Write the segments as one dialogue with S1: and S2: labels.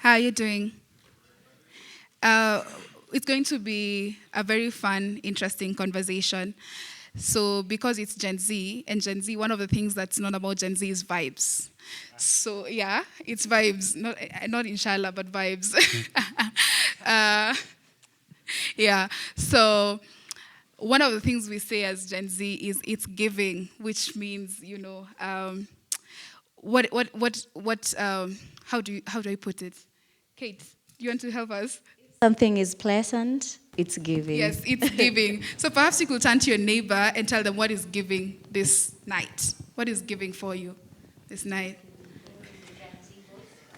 S1: How are you doing? Uh, it's going to be a very fun, interesting conversation. So, because it's Gen Z, and Gen Z, one of the things that's known about Gen Z is vibes. So, yeah, it's vibes, not inshallah, but vibes. uh, yeah. So, one of the things we say as Gen Z is it's giving, which means how do I put it? Kate, do you want to help us?
S2: Something is pleasant, it's giving.
S1: Yes, it's giving. So perhaps you could turn to your neighbor and tell them what is giving this night. What is giving for you this night?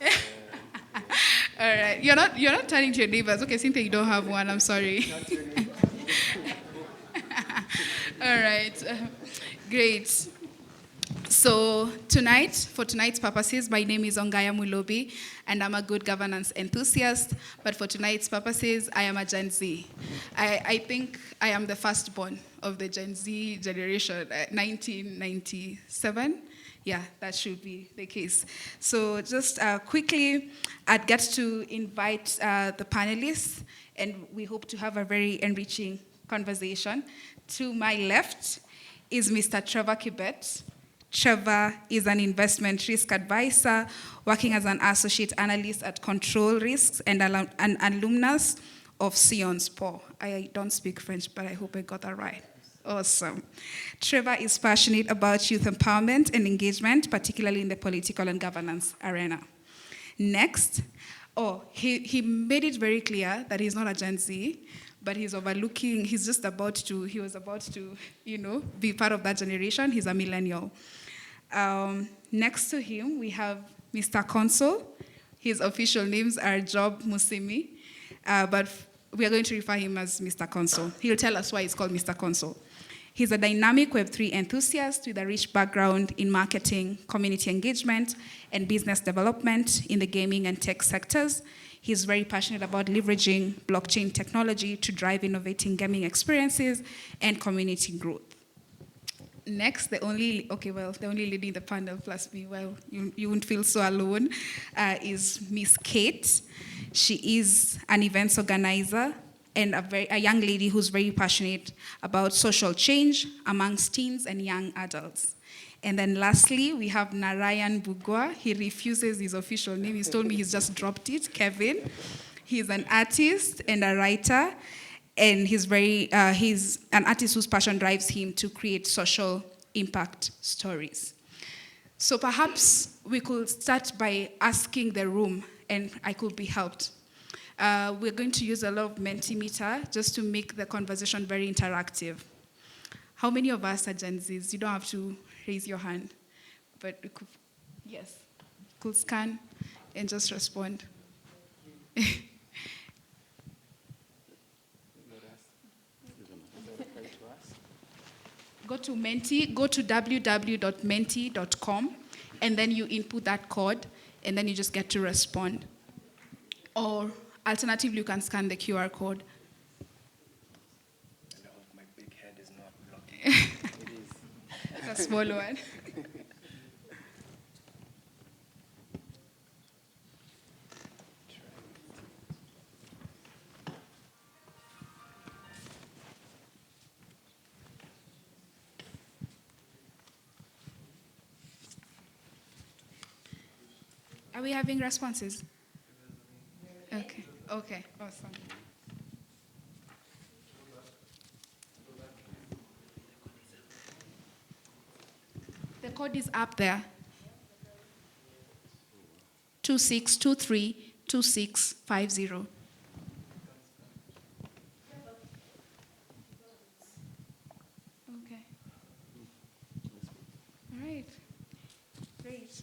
S1: All right. You're not turning to your neighbors. Okay, Cynthia, you don't have one. I'm sorry. All right. Great. So for tonight's purposes, my name is Ongaya Mulobi, and I'm a good governance enthusiast. But for tonight's purposes, I am a Gen Z. I think I am the firstborn of the Gen Z generation, 1997. Yeah, that should be the case. So just quickly, I'd get to invite the panelists, and we hope to have a very enriching conversation. To my left is Mr. Trevor Kibet. Trevor is an investment risk advisor working as an associate analyst at Control Risks and an alumnus of Sion's Po. I don't speak French, but I hope I got that right. Awesome. Trevor is passionate about youth empowerment and engagement, particularly in the political and governance arena. Next, he made it very clear that he's not a Gen Z, but he was about to, be part of that generation. He's a millennial. Next to him, we have Mr. Consul. His official names are Job Musimi, but we are going to refer him as Mr. Consul. He'll tell us why he's called Mr. Consul. He's a dynamic Web3 enthusiast with a rich background in marketing, community engagement, and business development in the gaming and tech sectors. He's very passionate about leveraging blockchain technology to drive innovating gaming experiences and community growth. Next, the only lady in the panel plus me, you won't feel so alone, is Miss Kate. She is an events organizer and a young lady who's very passionate about social change amongst teens and young adults. And then lastly, we have Narayan Bugwa. He refuses his official name. He's told me he's just dropped it, Kevin. He's an artist and a writer, and he's an artist whose passion drives him to create social impact stories. So perhaps we could start by asking the room, and I could be helped. We're going to use a lot of Mentimeter just to make the conversation very interactive. How many of us are Gen Zs? You don't have to raise your hand, but we could scan and just respond. Go to www.menti.com, and then you input that code, and then you just get to respond. Or alternatively, you can scan the QR code.
S3: I hope my big head is not blocking. It is.
S1: It's a small one. Are we having responses? Okay, awesome. The code is up there. 26232650. Okay. All right. Great.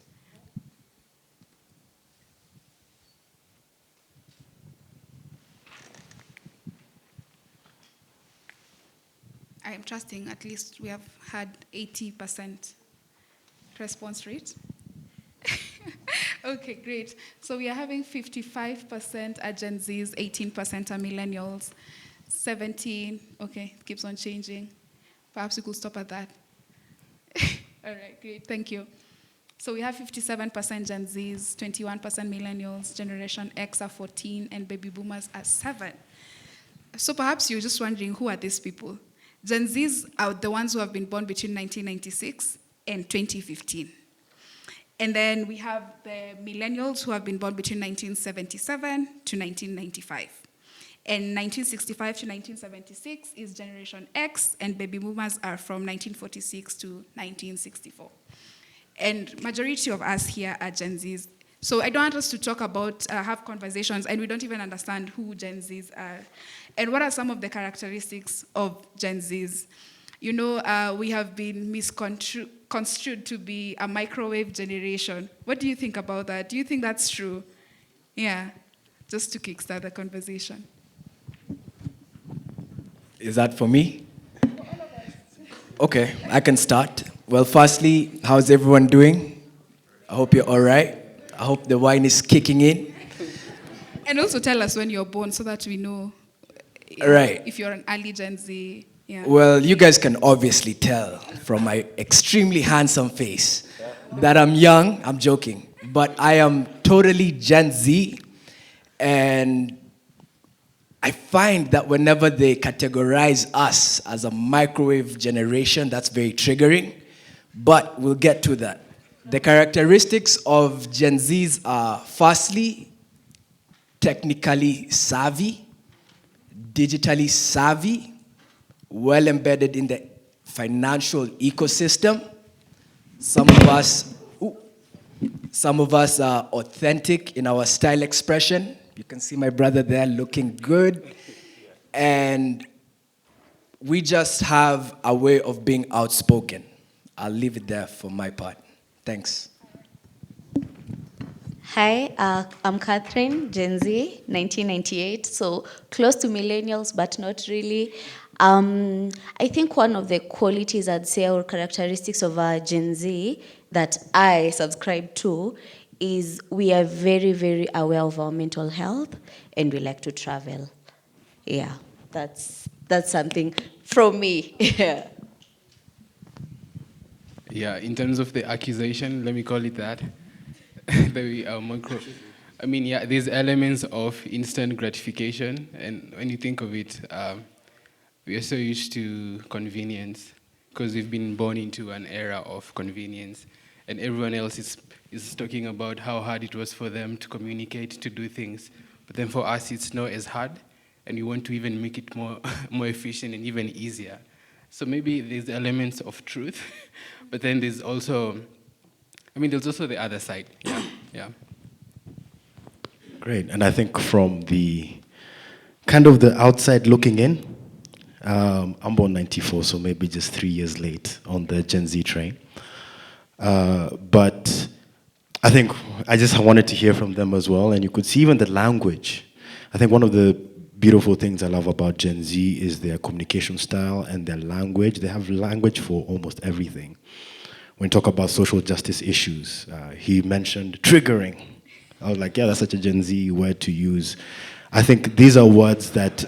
S1: I am trusting at least we have had 80% response rate. Okay, great. So we are having 55% are Gen Zs, 18% are millennials, 17, okay, it keeps on changing. Perhaps we could stop at that. All right, great, thank you. So we have 57% Gen Zs, 21% millennials, Generation X are 14, and baby boomers are 7. So perhaps you're just wondering, who are these people? Gen Zs are the ones who have been born between 1996 and 2015. And then we have the millennials who have been born between 1977 to 1995. And 1965 to 1976 is Generation X, and baby boomers are from 1946 to 1964. And majority of us here are Gen Zs. So I don't want us to talk about, have conversations, and we don't even understand who Gen Zs are. And what are some of the characteristics of Gen Zs? You know, we have been misconstrued to be a microwave generation. What do you think about that? Do you think that's true? Yeah, just to kickstart the conversation.
S3: Is that for me? Okay, I can start. Well, firstly, how's everyone doing? I hope you're all right. I hope the wine is kicking in.
S1: And also tell us when you're born so that we know
S3: Right.
S1: if you're an early Gen Z. Yeah.
S3: Well, you guys can obviously tell from my extremely handsome face that I'm young. I'm joking. But I am totally Gen Z. And I find that whenever they categorize us as a microwave generation, that's very triggering. But we'll get to that. The characteristics of Gen Zs are, firstly, technically savvy, digitally savvy, well embedded in the financial ecosystem. Some of us are authentic in our style expression. You can see my brother there looking good. And we just have a way of being outspoken. I'll leave it there for my part. Thanks.
S2: Hi, I'm Catherine, Gen Z, 1998, so close to millennials, but not really. I think one of the qualities I'd say or characteristics of our Gen Z that I subscribe to is we are very, very aware of our mental health and we like to travel. Yeah, that's something from me. Yeah.
S4: Yeah, in terms of the accusation, let me call it that. I mean, yeah, there's elements of instant gratification, and when you think of it, we are so used to convenience because we've been born into an era of convenience, and everyone else is talking about how hard it was for them to communicate, to do things. But then for us, it's not as hard, and we want to even make it more efficient and even easier. So maybe there's elements of truth, but then there's also the other side. Yeah.
S5: Great, and I think from the kind of the outside looking in, I'm born 94, so maybe just 3 years late on the Gen Z train. But I think I just wanted to hear from them as well, and you could see even the language. I think one of the beautiful things I love about Gen Z is their communication style and their language. They have language for almost everything. When we talk about social justice issues, he mentioned triggering. I was like, yeah, that's such a Gen Z word to use. I think these are words that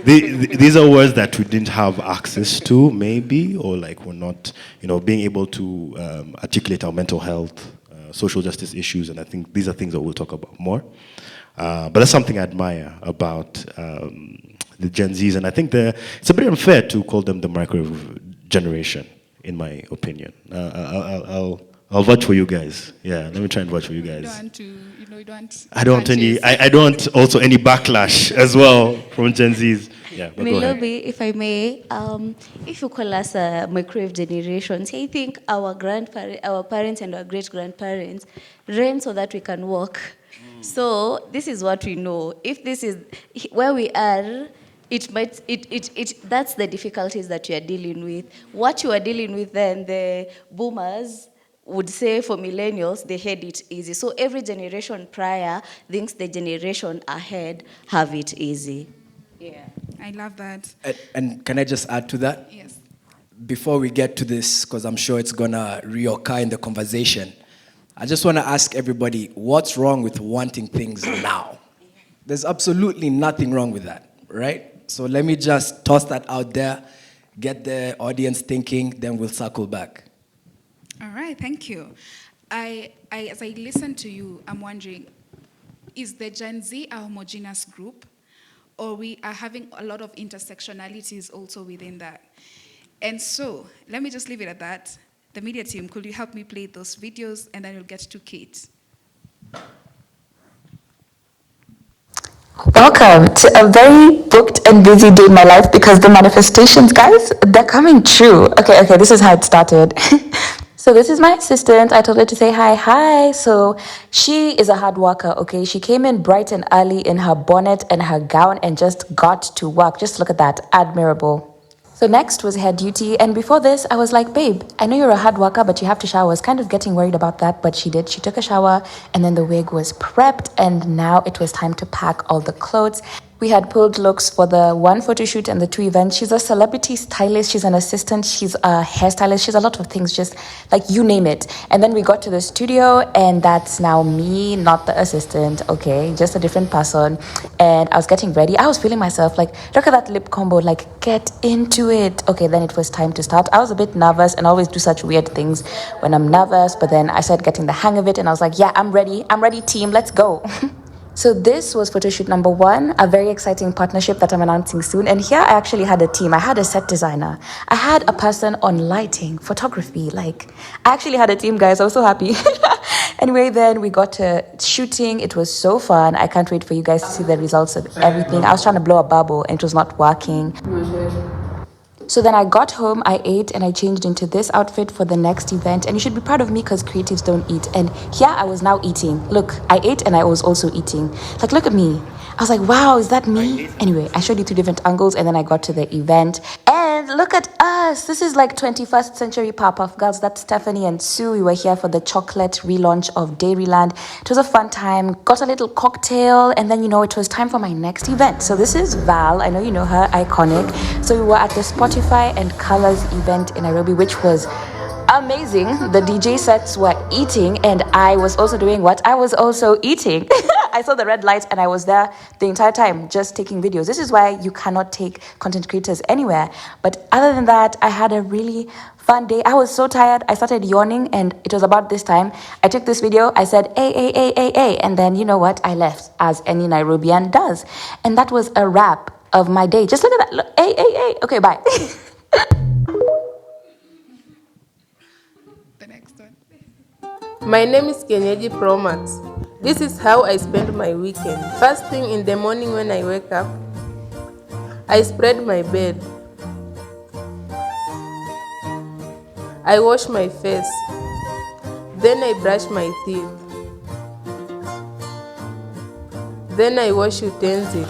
S5: these are words that we didn't have access to, maybe, or like we're not, being able to articulate our mental health, social justice issues, and I think these are things that we'll talk about more. But that's something I admire about the Gen Zs, and I think it's a bit unfair to call them the microwave generation, in my opinion. I'll vote for you guys. Yeah, let me try and vote for you guys. I don't want I don't want also any backlash as well from Gen Zs. Yeah, but go ahead.
S2: Nairobi, if I may, if you call us a microwave generation, I think our parents and our great-grandparents ran so that we can walk. So this is what we know. If this is where we are, that's the difficulties that you are dealing with. What you are dealing with then, the boomers would say for millennials, they had it easy. So every generation prior thinks the generation ahead have it easy. Yeah.
S1: I love that.
S3: And can I just add to that?
S1: Yes.
S3: Before we get to this, because I'm sure it's going to reoccur in the conversation, I just want to ask everybody, what's wrong with wanting things now? There's absolutely nothing wrong with that, right? So let me just toss that out there, get the audience thinking, then we'll circle back.
S1: All right, thank you. As I listen to you, I'm wondering, is the Gen Z a homogeneous group, or we are having a lot of intersectionalities also within that? And so, let me just leave it at that. The media team, could you help me play those videos, and then we'll get to Kate.
S6: Welcome to a very booked and busy day in my life because the manifestations, guys, they're coming true. Okay, this is how it started. So this is my assistant. I told her to say hi. So she is a hard worker, okay? She came in bright and early in her bonnet and her gown and just got to work. Just look at that. Admirable. So next was hair duty, and before this, I was like, babe, I know you're a hard worker, but you have to shower. I was kind of getting worried about that, but she did. She took a shower, and then the wig was prepped, and now it was time to pack all the clothes. We had pulled looks for the one photo shoot and the two events. She's a celebrity stylist, she's an assistant, she's a hairstylist, she's a lot of things, just like you name it. And then we got to the studio, and that's now me, not the assistant, okay, just a different person. And I was getting ready. I was feeling myself, like, look at that lip combo, like, get into it. Okay, then it was time to start. I was a bit nervous and I always do such weird things when I'm nervous, but then I started getting the hang of it, and I was like, yeah, I'm ready, team, let's go. So this was photo shoot number 1, a very exciting partnership that I'm announcing soon. And here I actually had a team. I had a set designer. I had a person on lighting, photography. Like, I actually had a team, guys. I was so happy. Anyway, then we got to shooting. It was so fun. I can't wait for you guys to see the results of everything. I was trying to blow a bubble and it was not working. So then I got home, I ate, and I changed into this outfit for the next event. And you should be proud of me because creatives don't eat. And here I was now eating. Look, I ate and I was also eating. Like, look at me. I was like, wow, is that me? Anyway, I showed you 2 different angles, and then I got to the event. And look at us. This is like 21st century Powerpuff Girls. That's Stephanie and Sue. We were here for the chocolate relaunch of Dairyland. It was a fun time. Got a little cocktail, and then, it was time for my next event. So this is Val. I know you know her, iconic. So we were at the Spotify and Colors event in Nairobi, which was amazing. The DJ sets were eating, and I was also doing what? I was also eating. I saw the red light and I was there the entire time just taking videos. This is why you cannot take content creators anywhere. But other than that, I had a really fun day. I was so tired. I started yawning, and it was about this time. I took this video. I said, hey. And then, you know what? I left, as any Nairobian does. And that was a wrap of my day. Just look at that. Look, hey. Okay, bye.
S1: The next one.
S7: My name is Kenyeji Promax. This is how I spend my weekend. First thing in the morning when I wake up, I spread my bed. I wash my face. Then I brush my teeth. Then I wash utensils.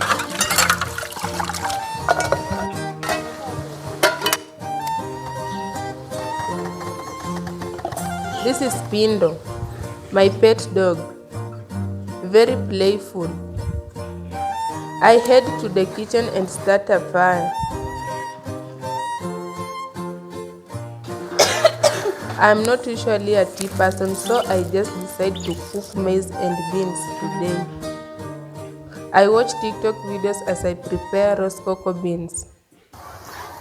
S7: This is Pindo, my pet dog. Very playful. I head to the kitchen and start a fire. I'm not usually a tea person, so I just decide to cook maize and beans today. I watch TikTok videos as I prepare roast cocoa beans.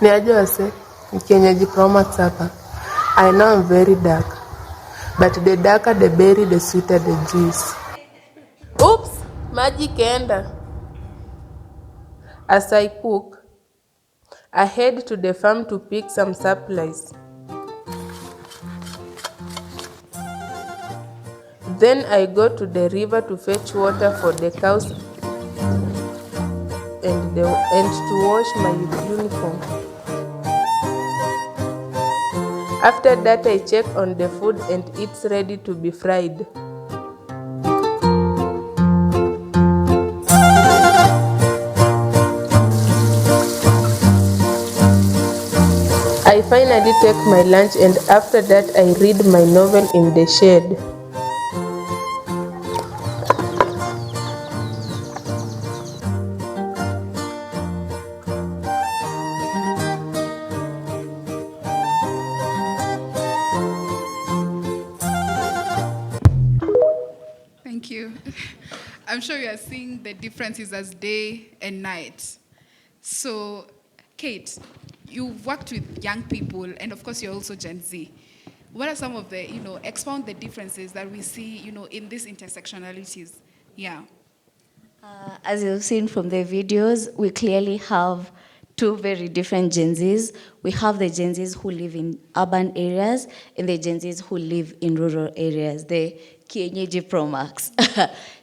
S7: Niaje wase, ni Kenyeji Promax hapa. I know I'm very dark, but the darker the berry, the sweeter the juice. Oops, maji kenda. As I cook, I head to the farm to pick some supplies. Then I go to the river to fetch water for the cows and to wash my uniform. After that, I check on the food and it's ready to be fried. I finally take my lunch, and after that I read my novel in the shade.
S1: Thank you. I'm sure you are seeing the differences as day and night. So, Kate, you've worked with young people, and of course, you're also Gen Z. what are some of the, expound the differences that we see, in these intersectionalities? Yeah.
S2: As you've seen from the videos, we clearly have two very different Gen Zs. We have the Gen Zs who live in urban areas and the Gen Zs who live in rural areas, the Kienyeji Pro Max.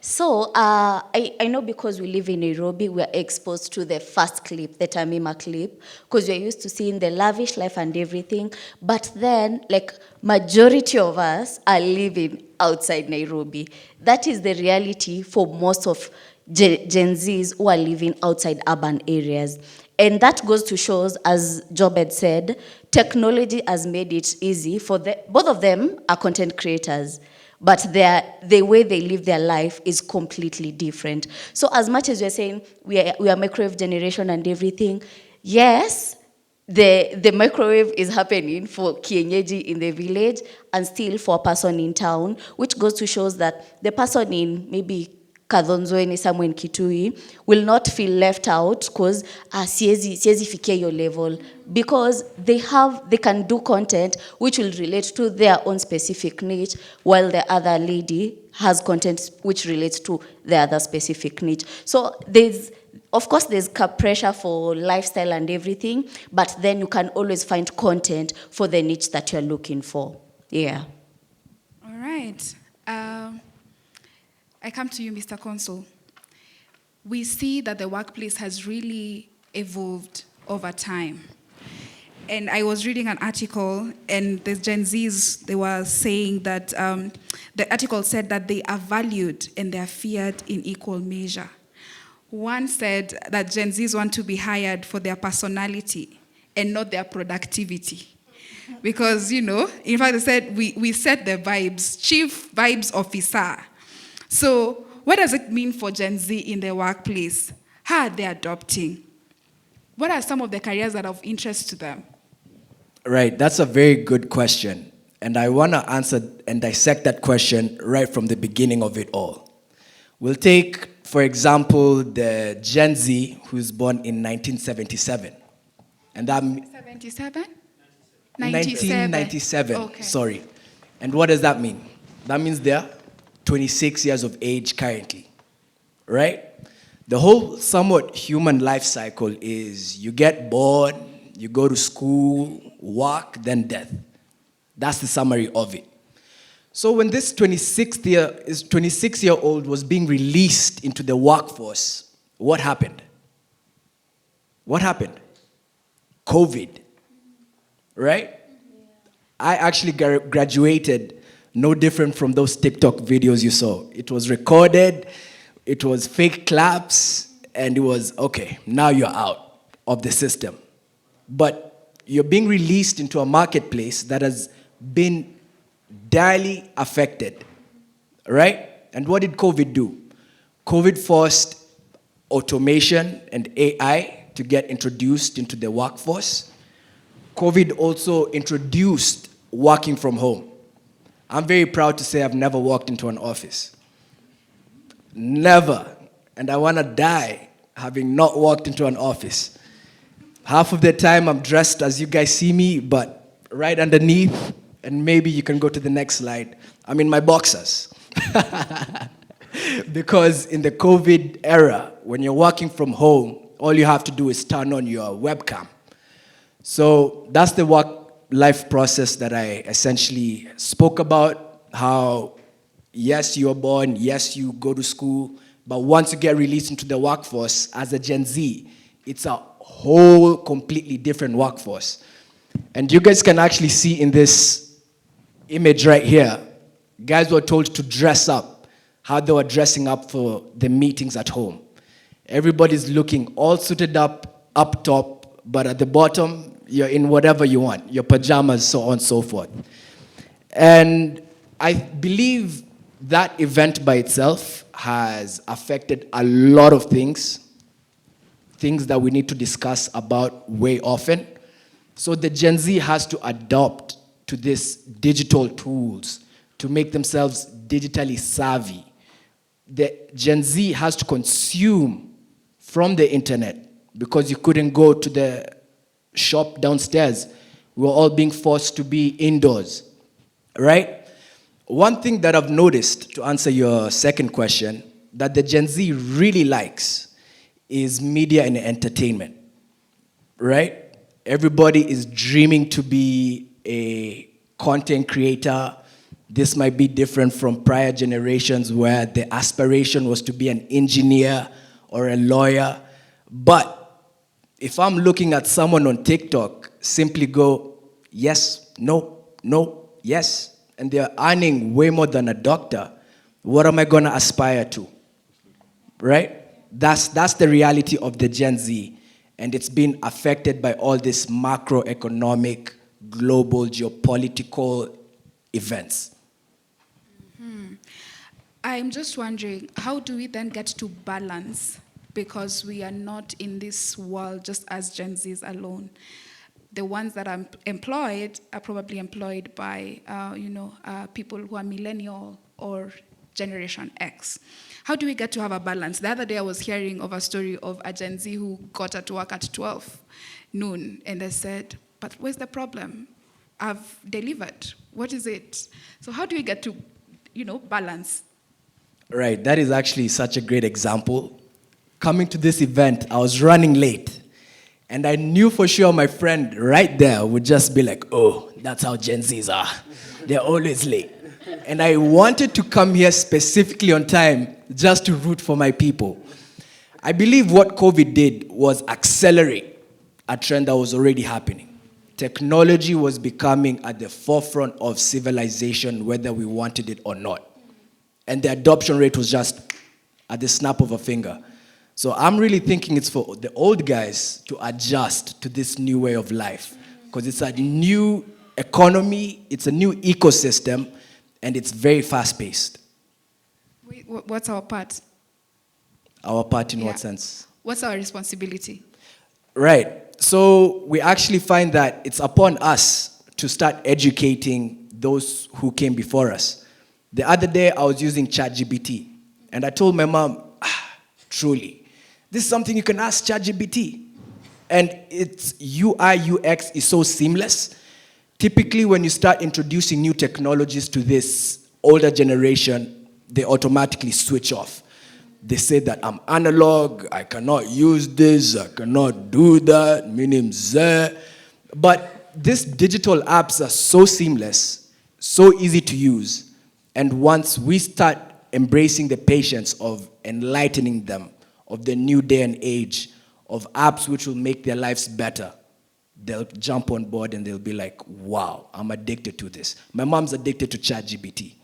S2: So I know because we live in Nairobi, we're exposed to the first clip, the Tamima clip, because we're used to seeing the lavish life and everything. But then, like, majority of us are living outside Nairobi. That is the reality for most of Gen Zs who are living outside urban areas. And that goes to show, as Job had said, technology has made it easy for both of them are content creators, but the way they live their life is completely different. So as much as we're saying we are microwave generation and everything, yes, the microwave is happening for kienyeji in the village and still for a person in town, which goes to show that the person in maybe Kadhonzoeni, somewhere in Kitui, will not feel left out because siezi fikia your level, because they can do content which will relate to their own specific niche, while the other lady has content which relates to the other specific niche. So of course, there's pressure for lifestyle and everything, but then you can always find content for the niche that you're looking for. Yeah.
S1: All right. I come to you, Mr. Consul. We see that the workplace has really evolved over time. And I was reading an article, and the Gen Zs, they were saying that the article said that they are valued and they are feared in equal measure. One said that Gen Zs want to be hired for their personality and not their productivity. Because, in fact, they said, we set the vibes, chief vibes officer. So what does it mean for Gen Z in their workplace? How are they adopting? What are some of the careers that are of interest to them?
S3: Right, that's a very good question. And I want to answer and dissect that question right from the beginning of it all. We'll take, for example, the Gen Z who's born in 1977. And that
S1: 77?
S3: 1997,
S1: Okay.
S3: sorry. And what does that mean? That means they're 26 years of age currently, right? The whole somewhat human life cycle is you get born, you go to school, work, then death. That's the summary of it. So when this 26-year-old was being released into the workforce, what happened? What happened? COVID, right? I actually graduated no different from those TikTok videos you saw. It was recorded, it was fake claps, and it was, okay, now you're out of the system. But you're being released into a marketplace that has been direly affected, right? And what did COVID do? COVID forced automation and AI to get introduced into the workforce. COVID also introduced working from home. I'm very proud to say I've never walked into an office. Never. And I want to die having not walked into an office. Half of the time I'm dressed as you guys see me, but right underneath, and maybe you can go to the next slide, I'm in my boxers. Because in the COVID era, when you're working from home, all you have to do is turn on your webcam. So that's the work-life process that I essentially spoke about, how, yes, you're born, yes, you go to school, but once you get released into the workforce as a Gen Z, it's a whole completely different workforce. And you guys can actually see in this image right here, guys were told to dress up, how they were dressing up for the meetings at home. Everybody's looking all suited up top, but at the bottom, you're in whatever you want, your pajamas, so on and so forth. And I believe that event by itself has affected a lot of things that we need to discuss about way often. So the Gen Z has to adopt to these digital tools to make themselves digitally savvy. The Gen Z has to consume from the internet because you couldn't go to the shop downstairs. We were all being forced to be indoors. right? One thing that I've noticed, to answer your second question, that the Gen Z really likes is media and entertainment, right? Everybody is dreaming to be a content creator. This might be different from prior generations where the aspiration was to be an engineer or a lawyer. But if I'm looking at someone on TikTok, simply go, yes, no, no, yes, and they're earning way more than a doctor, what am I going to aspire to? Right? That's the reality of the Gen Z, and it's been affected by all these macroeconomic, global, geopolitical events.
S1: I'm just wondering, how do we then get to balance? Because we are not in this world just as Gen Zs alone. The ones that are employed are probably employed by, people who are millennial or Generation X. How do we get to have a balance? The other day I was hearing of a story of a Gen Z who got at work at 12 noon, and they said, but where's the problem? I've delivered. What is it? So how do we get to, balance?
S3: Right, that is actually such a great example. Coming to this event, I was running late. And I knew for sure my friend right there would just be like, oh, that's how Gen Zs are. They're always late. And I wanted to come here specifically on time just to root for my people. I believe what COVID did was accelerate a trend that was already happening. Technology was becoming at the forefront of civilization, whether we wanted it or not. And the adoption rate was just at the snap of a finger. So I'm really thinking it's for the old guys to adjust to this new way of life, because it's a new economy, it's a new ecosystem, and it's very fast-paced.
S1: Wait, what's our part?
S3: Our part in what sense?
S1: What's our responsibility?
S3: Right. So we actually find that it's upon us to start educating those who came before us. The other day, I was using ChatGPT, and I told my mom, truly, this is something you can ask ChatGPT. And its UI, UX is so seamless. Typically, when you start introducing new technologies to this older generation, they automatically switch off. They say that I'm analog, I cannot use this, I cannot do that, meaning zeh. But these digital apps are so seamless, so easy to use. And once we start embracing the patience of enlightening them, of the new day and age, of apps which will make their lives better, they'll jump on board and they'll be like, wow, I'm addicted to this. My mom's addicted to ChatGPT.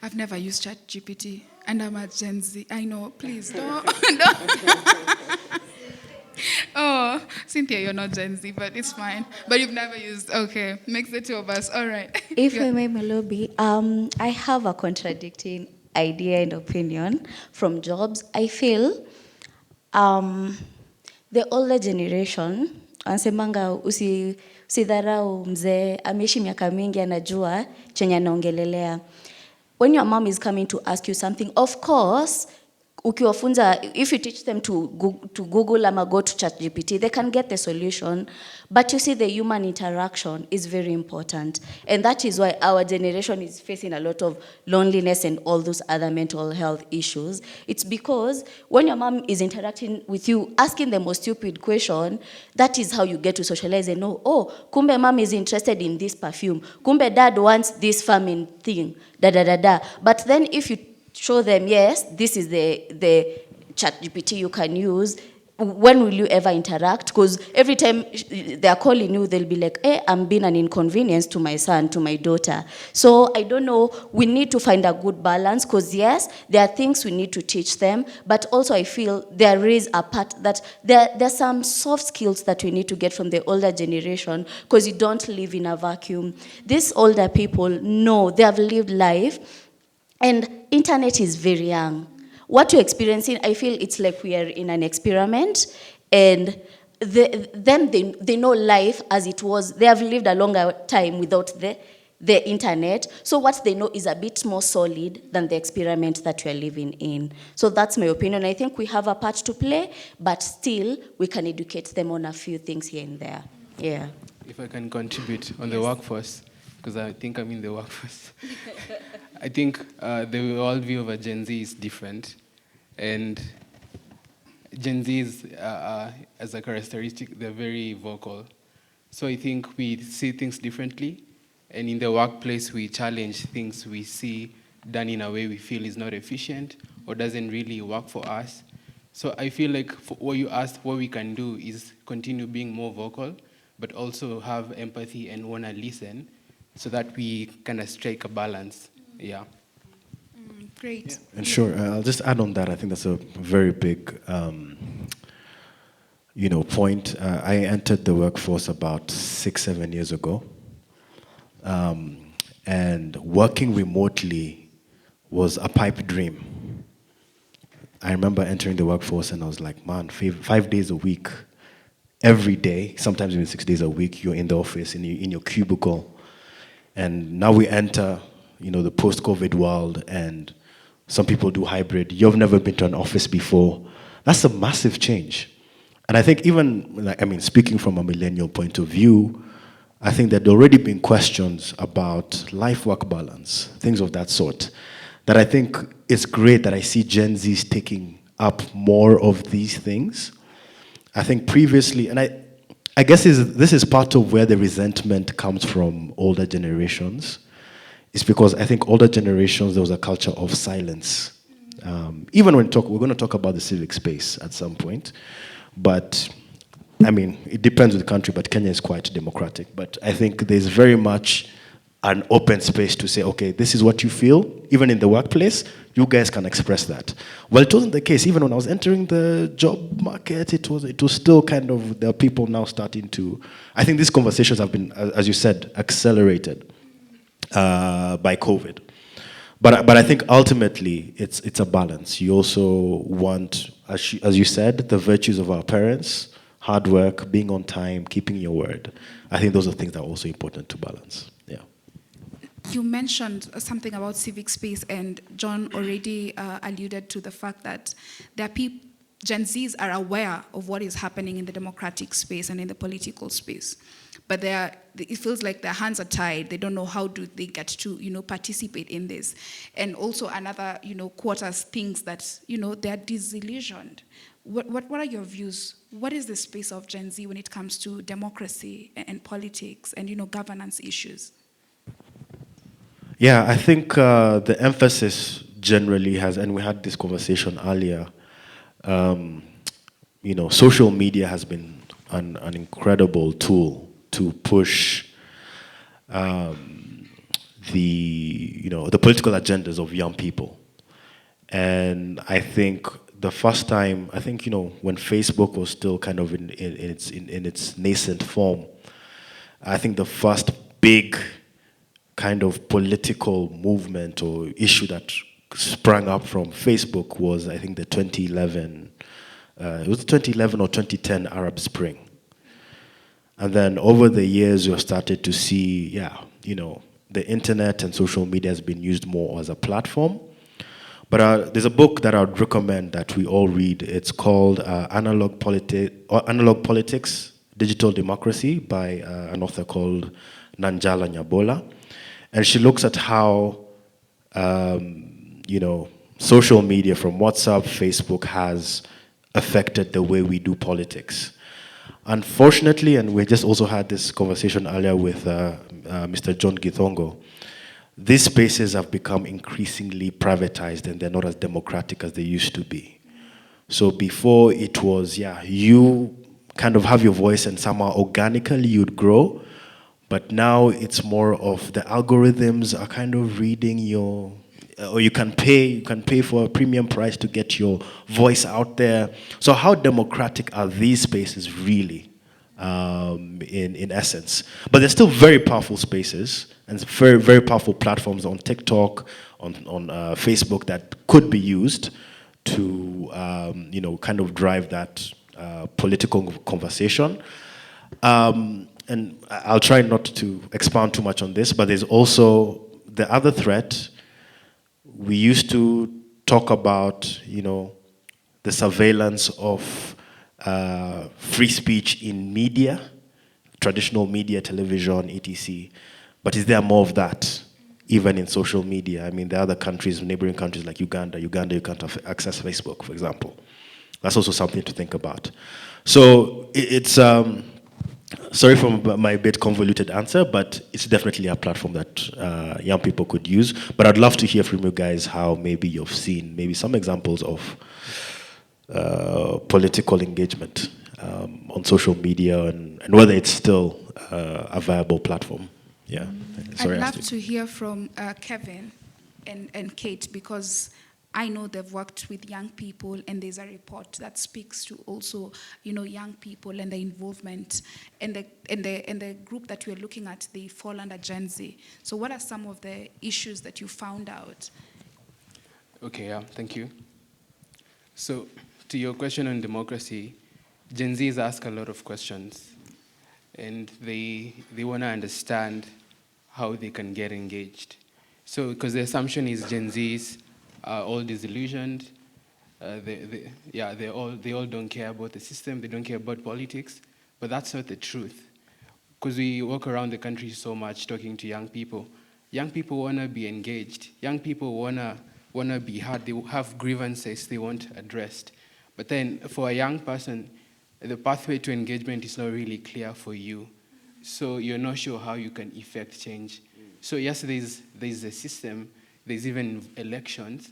S1: I've never used ChatGPT, and I'm a Gen Z. I know, please, don't. don't. Oh, Cynthia, you're not Gen Z, but it's fine. But you've never used, okay, makes the two of us, all right.
S2: If I may, Melobi, I have a contradicting idea and opinion from Jobs. I feel the older generation, ansemanga usidharau mzee, ameishi miaka mingi anajua chenye anaongelelea. When your mom is coming to ask you something, of course, ukiwafunza, if you teach them to Google ama go to ChatGPT, they can get the solution. But you see, the human interaction is very important. And that is why our generation is facing a lot of loneliness and all those other mental health issues. It's because when your mom is interacting with you, asking the most stupid question, that is how you get to socialize and know, oh, kumbe mom is interested in this perfume. Kumbe dad wants this farming thing, da. But then if you show them, yes, this is the ChatGPT you can use, when will you ever interact? Because every time they're calling you, they'll be like, hey, I'm being an inconvenience to my son, to my daughter. So I don't know, we need to find a good balance, because yes, there are things we need to teach them, but also I feel there is a part that there's some soft skills that we need to get from the older generation, because you don't live in a vacuum. These older people know, they have lived life, and internet is very young. What you're experiencing, I feel it's like we are in an experiment, and they know life as it was. They have lived a longer time without the internet. So what they know is a bit more solid than the experiment that we are living in. So that's my opinion. I think we have a part to play, but still we can educate them on a few things here and there. Yeah.
S4: If I can contribute on the workforce, because I think I'm in the workforce. I think the worldview of a Gen Z is different, and Gen Zs, as a characteristic, they're very vocal. So I think we see things differently, and in the workplace, we challenge things we see done in a way we feel is not efficient or doesn't really work for us. So I feel like for what you asked, what we can do is continue being more vocal, but also have empathy and want to listen so that we kind of strike a balance. Yeah.
S1: Great.
S5: And sure, I'll just add on that. I think that's a very big, point. I entered the workforce about 6-7 years ago, and working remotely was a pipe dream. I remember entering the workforce and I was like, man, 5 days a week, every day, sometimes even 6 days a week, you're in the office, in your cubicle. And now we enter, the post-COVID world, and some people do hybrid. You've never been to an office before. That's a massive change. And I think even, speaking from a millennial point of view, I think there'd already been questions about life-work balance, things of that sort, that I think it's great that I see Gen Zs taking up more of these things. I think previously, and I guess this is part of where the resentment comes from older generations. It's because I think older generations, there was a culture of silence. Even when we're going to talk about the civic space at some point, but it depends on the country, but Kenya is quite democratic. But I think there's very much an open space to say, okay, this is what you feel, even in the workplace, you guys can express that. Well, it wasn't the case. Even when I was entering the job market, it was still kind of, there are people now starting to, I think these conversations have been, as you said, accelerated by COVID. But I think ultimately it's a balance. You also want, as you said, the virtues of our parents, hard work, being on time, keeping your word. I think those are things that are also important to balance. Yeah.
S1: You mentioned something about civic space, and John already alluded to the fact that there are Gen Zs are aware of what is happening in the democratic space and in the political space, but it feels like their hands are tied. They don't know how do they get to participate in this, and also another quarters thinks that they're disillusioned. What are your views? What is the space of Gen Z when it comes to democracy and politics and governance issues?
S5: Yeah, I think the emphasis generally has, and we had this conversation earlier, social media has been an incredible tool to push the political agendas of young people. And I think the first time, when Facebook was still kind of in its nascent form, I think the first big kind of political movement or issue that sprang up from Facebook was, I think, the 2011, it was the 2011 or 2010 Arab Spring. And then over the years, you started to see, the internet and social media has been used more as a platform. But there's a book that I would recommend that we all read. It's called Analog Politics, Digital Democracy by an author called Nanjala Nyabola. And she looks at how, social media from WhatsApp, Facebook has affected the way we do politics. Unfortunately, and we just also had this conversation earlier with Mr. John Githongo, these spaces have become increasingly privatized and they're not as democratic as they used to be. So before it was, you kind of have your voice and somehow organically you'd grow. But now it's more of the algorithms are kind of reading or you can pay for a premium price to get your voice out there. So how democratic are these spaces really, in essence? But they're still very powerful spaces and very, very powerful platforms on TikTok, on Facebook that could be used to, kind of drive that political conversation. And I'll try not to expound too much on this, but there's also the other threat. We used to talk about, the surveillance of free speech in media, traditional media, television, etc. But is there more of that, even in social media? I mean, there are other countries, neighboring countries like Uganda. Uganda, you can't access Facebook, for example. That's also something to think about. So it's, sorry for my bit convoluted answer, but it's definitely a platform that young people could use. But I'd love to hear from you guys how maybe you've seen maybe some examples of political engagement on social media and whether it's still a viable platform. Yeah. Sorry,
S1: I'd love
S5: Astrid.
S1: to hear from Kevin and Kate, because I know they've worked with young people, and there's a report that speaks to also, young people and the involvement. And the group that we're looking at, they fall under Gen Z. So what are some of the issues that you found out?
S4: Okay, thank you. So, to your question on democracy, Gen Zs ask a lot of questions, and they want to understand how they can get engaged. So, because the assumption is Gen Zs are all disillusioned, they all don't care about the system, they don't care about politics, but that's not the truth. Because we walk around the country so much talking to young people. Young people want to be engaged. Young people want to be heard. They have grievances they want addressed. But then for a young person, the pathway to engagement is not really clear for you. So you're not sure how you can effect change. So yes, there's a system, there's even elections,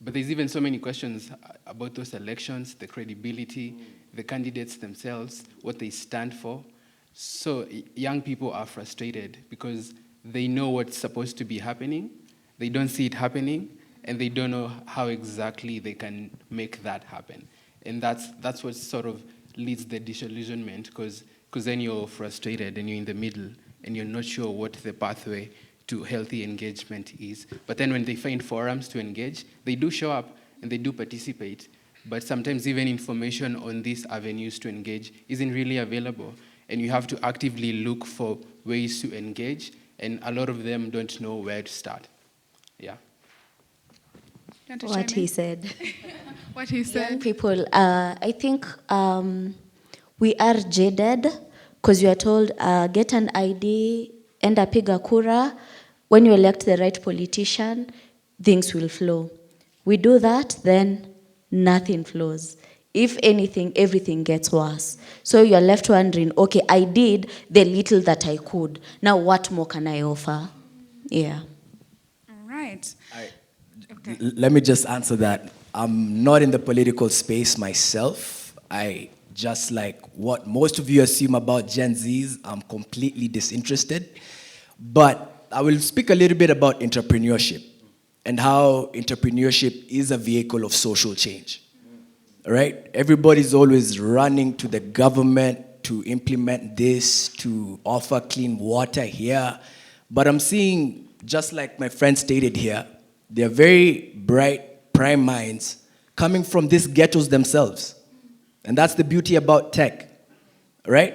S4: but there's even so many questions about those elections, the credibility, the candidates themselves, what they stand for. So young people are frustrated because they know what's supposed to be happening, they don't see it happening, and they don't know how exactly they can make that happen. And that's what sort of leads the disillusionment, because then you're frustrated and you're in the middle and you're not sure what the pathway to healthy engagement is. But then when they find forums to engage, they do show up and they do participate. But sometimes even information on these avenues to engage isn't really available. And you have to actively look for ways to engage, and a lot of them don't know where to start. Yeah.
S2: What he said.
S1: What he said.
S2: Young people, I think we are jaded because you are told, get an ID, enda piga kura. When you elect the right politician, things will flow. We do that, then nothing flows. If anything, everything gets worse. So you're left wondering, okay, I did the little that I could. Now what more can I offer? Yeah.
S1: All right. Okay.
S3: Let me just answer that. I'm not in the political space myself. I just like what most of you assume about Gen Zs, I'm completely disinterested. But I will speak a little bit about entrepreneurship and how entrepreneurship is a vehicle of social change. Right? Everybody's always running to the government to implement this, to offer clean water here. But I'm seeing, just like my friend stated here, they're very bright, prime minds coming from these ghettos themselves. And that's the beauty about tech, right?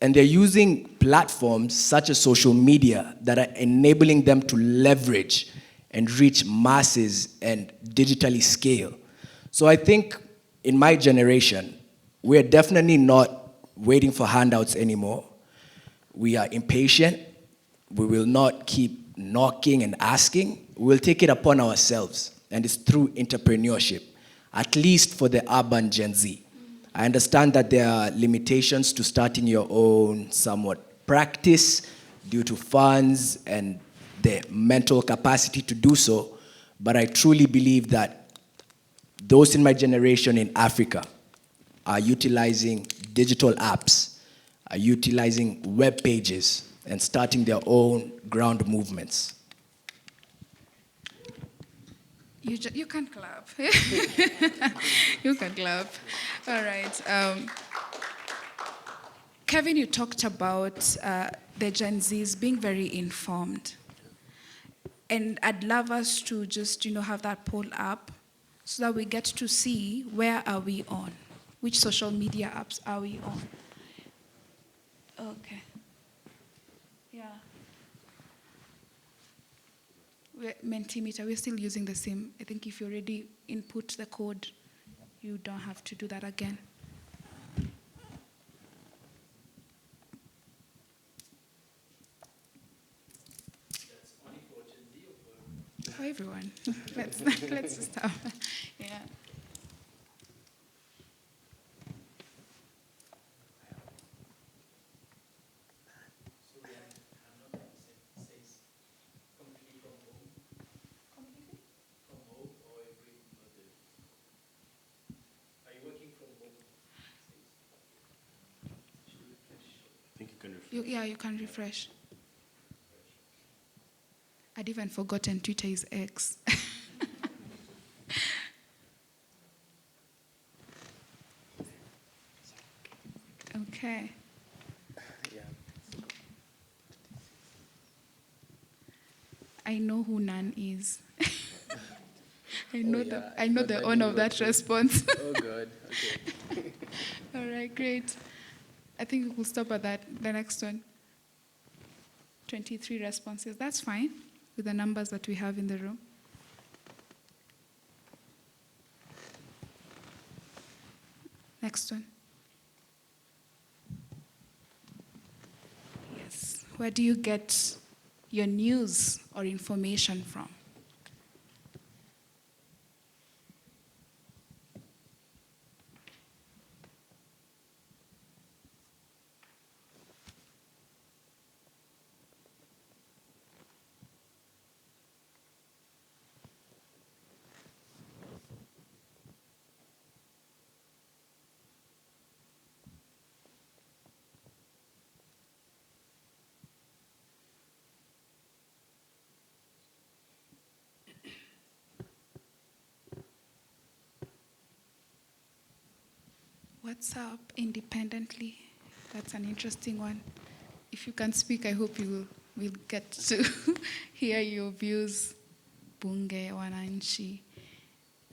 S3: And they're using platforms such as social media that are enabling them to leverage and reach masses and digitally scale. So I think in my generation, we're definitely not waiting for handouts anymore. We are impatient. We will not keep knocking and asking. We will take it upon ourselves, and it's through entrepreneurship, at least for the urban Gen Z. I understand that there are limitations to starting your own somewhat practice due to funds and the mental capacity to do so, but I truly believe that those in my generation in Africa are utilizing digital apps, are utilizing web pages, and starting their own ground movements.
S1: You can clap. You can clap. All right. Kevin, you talked about the Gen Zs being very informed. And I'd love us to just, have that poll up so that we get to see where are we on, which social media apps are we on. Okay. Yeah. Mentimeter, we're still using the same. I think if you already input the code, you don't have to do that again. let's stop. Yeah. Yeah, you can refresh. I'd even forgotten Twitter is X. Okay. I know who Nan is. I know the owner of that response.
S4: Oh God. Okay.
S1: All right, great. I think we'll stop at that. The next one. 23 responses. That's fine with the numbers that we have in the room. Next one. Yes. Where do you get your news or information from? What's up independently? That's an interesting one. If you can speak, I hope you will get to hear your views. Bunge Wananchi.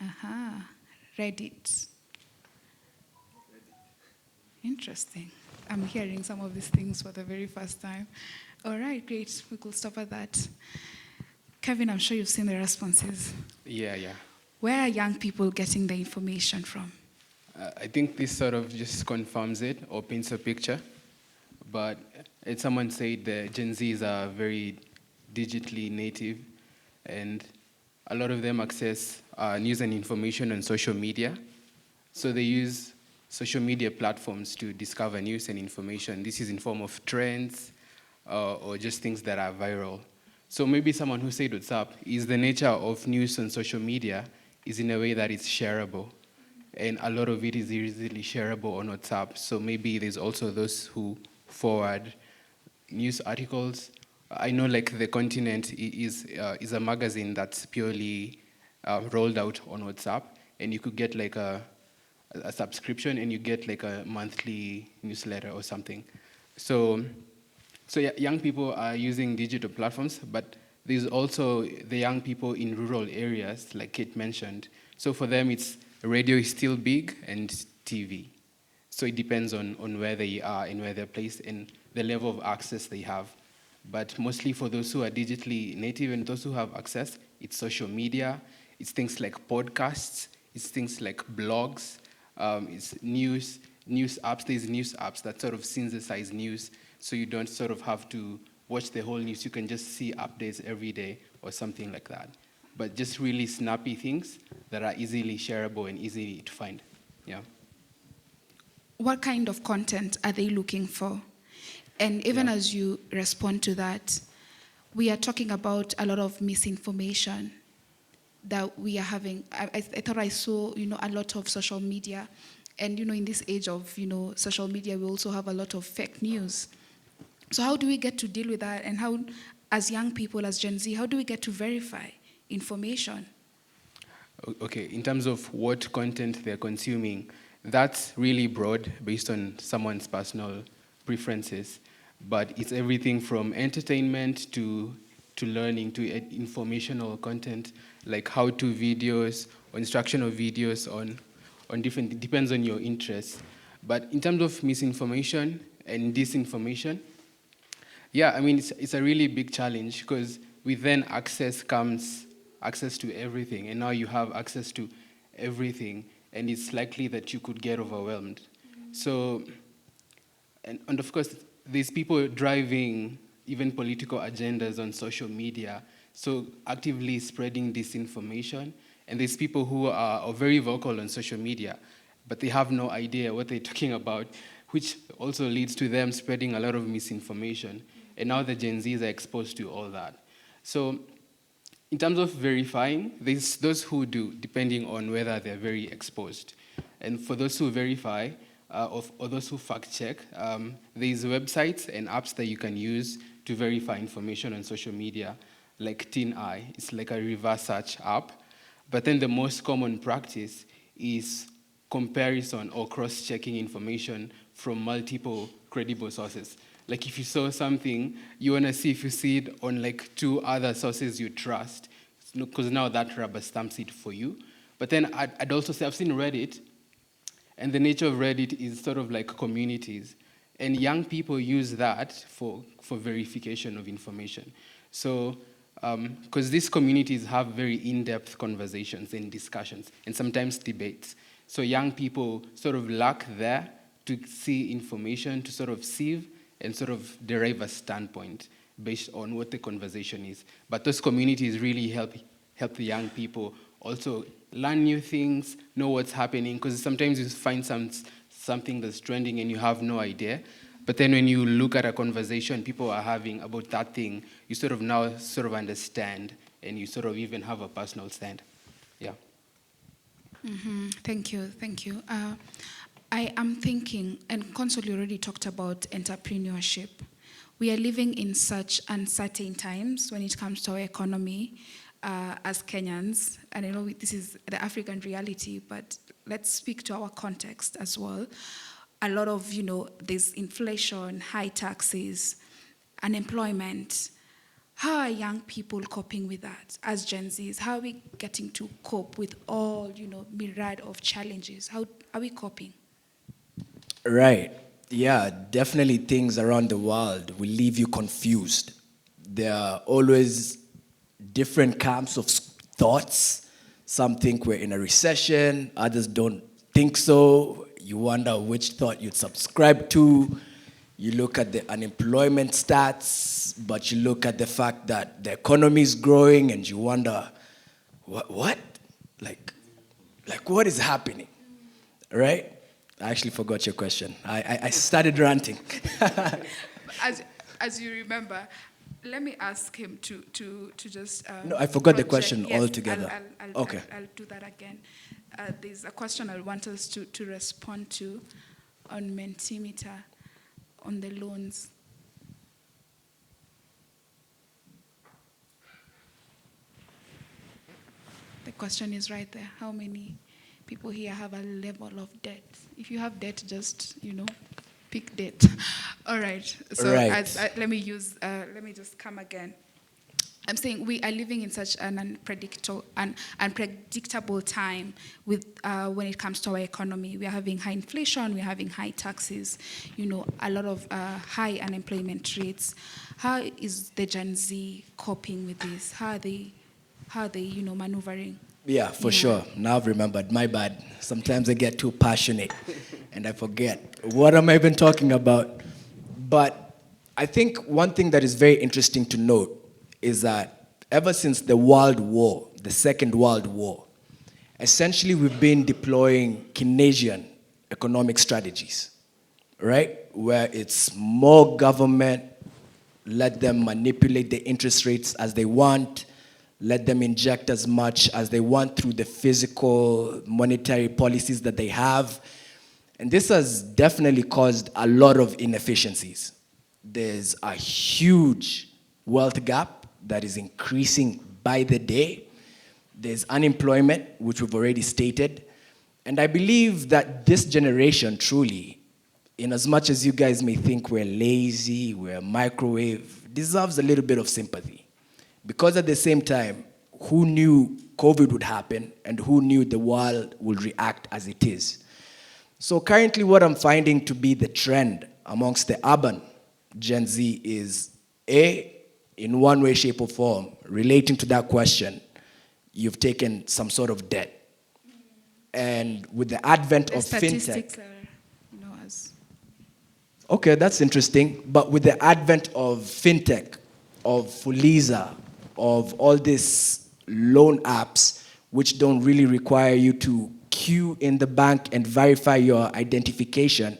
S1: Aha. Reddit. Interesting. I'm hearing some of these things for the very first time. All right, great. We could stop at that. Kevin, I'm sure you've seen the responses.
S4: Yeah.
S1: Where are young people getting the information from?
S4: I think this sort of just confirms it or paints a picture. But as someone said, the Gen Zs are very digitally native, and a lot of them access news and information on social media. So they use social media platforms to discover news and information. This is in form of trends or just things that are viral. So maybe someone who said what's up is the nature of news on social media is in a way that it's shareable. And a lot of it is easily shareable on WhatsApp. So maybe there's also those who forward news articles. I know like The Continent is a magazine that's purely rolled out on WhatsApp, and you could get like a subscription and you get like a monthly newsletter or something. So yeah, young people are using digital platforms, but there's also the young people in rural areas, like Kate mentioned. So for them, it's radio is still big and TV. So it depends on where they are and where they're placed and the level of access they have. But mostly for those who are digitally native and those who have access, it's social media, it's things like podcasts, it's things like blogs, it's news apps. There's news apps that sort of synthesize news, so you don't sort of have to watch the whole news. You can just see updates every day or something like that. But just really snappy things that are easily shareable and easy to find. Yeah.
S1: What kind of content are they looking for? And even as you respond to that, we are talking about a lot of misinformation that we are having. I thought I saw, a lot of social media. And, in this age of, social media, we also have a lot of fake news. So how do we get to deal with that? And how, as young people, as Gen Z, how do we get to verify information?
S4: Okay, in terms of what content they're consuming, that's really broad based on someone's personal preferences. But it's everything from entertainment to learning to informational content, like how-to videos or instructional videos on different, it depends on your interests. But in terms of misinformation and disinformation, yeah, I mean, it's a really big challenge because with then access comes access to everything, and now you have access to everything, and it's likely that you could get overwhelmed. So, and of course, there's people driving even political agendas on social media. so actively spreading disinformation. And there's people who are very vocal on social media, but they have no idea what they're talking about, which also leads to them spreading a lot of misinformation. And now the Gen Zs are exposed to all that. So in terms of verifying, there's those who do, depending on whether they're very exposed. And for those who verify, or those who fact check, there's websites and apps that you can use to verify information on social media, like TinEye. It's like a reverse search app. But then the most common practice is comparison or cross-checking information from multiple credible sources. Like if you saw something, you want to see if you see it on like 2 other sources you trust, because now that rubber stamps it for you. But then I'd also say I've seen Reddit, and the nature of Reddit is sort of like communities. And young people use that for verification of information. So, because these communities have very in-depth conversations and discussions, and sometimes debates. So young people sort of lack there to see information, to sort of sieve and sort of derive a standpoint based on what the conversation is. But those communities really help the young people also learn new things, know what's happening, because sometimes you find something that's trending and you have no idea. But then when you look at a conversation people are having about that thing, you sort of now sort of understand, and you sort of even have a personal stand. Yeah.
S1: Thank you. I am thinking, and Consul already talked about entrepreneurship. We are living in such uncertain times when it comes to our economy as Kenyans. And I know this is the African reality, but let's speak to our context as well. A lot of, there's inflation, high taxes, unemployment. How are young people coping with that as Gen Zs? How are we getting to cope with all, myriad of challenges? How are we coping?
S3: Right. Yeah, definitely things around the world will leave you confused. There are always different camps of thoughts. Some think we're in a recession, others don't think so. You wonder which thought you'd subscribe to. You look at the unemployment stats, but you look at the fact that the economy is growing and you wonder, what? Like what is happening, right? I actually forgot your question. I started ranting.
S1: As you remember, let me ask him to just...
S3: No, I forgot the
S1: project.
S3: question
S1: Yes,
S3: altogether. Okay.
S1: I'll do that again. There's a question I want us to respond to on Mentimeter, on the loans. The question is right there. How many people here have a level of debt? If you have debt, just, pick debt. All right. So
S3: right.
S1: let me just come again. I'm saying we are living in such an unpredictable time with when it comes to our economy. We are having high inflation, we're having high taxes, a lot of high unemployment rates. How is the Gen Z coping with this? How are they maneuvering?
S3: Yeah, for sure. Now I've remembered. My bad. Sometimes I get too passionate and I forget what am I even talking about. But I think one thing that is very interesting to note is that ever since the World War, the Second World War, essentially we've been deploying Keynesian economic strategies, right? Where it's more government, let them manipulate the interest rates as they want, let them inject as much as they want through the physical monetary policies that they have. And this has definitely caused a lot of inefficiencies. There's a huge wealth gap that is increasing by the day. There's unemployment, which we've already stated. And I believe that this generation truly, in as much as you guys may think we're lazy, we're microwave, deserves a little bit of sympathy. Because at the same time, who knew COVID would happen and who knew the world would react as it is? So currently what I'm finding to be the trend amongst the urban Gen Z is in one way, shape, or form, relating to that question, you've taken some sort of debt. And with the advent of fintech... Okay, that's interesting. But with the advent of fintech, of Fuliza, of all these loan apps, which don't really require you to queue in the bank and verify your identification,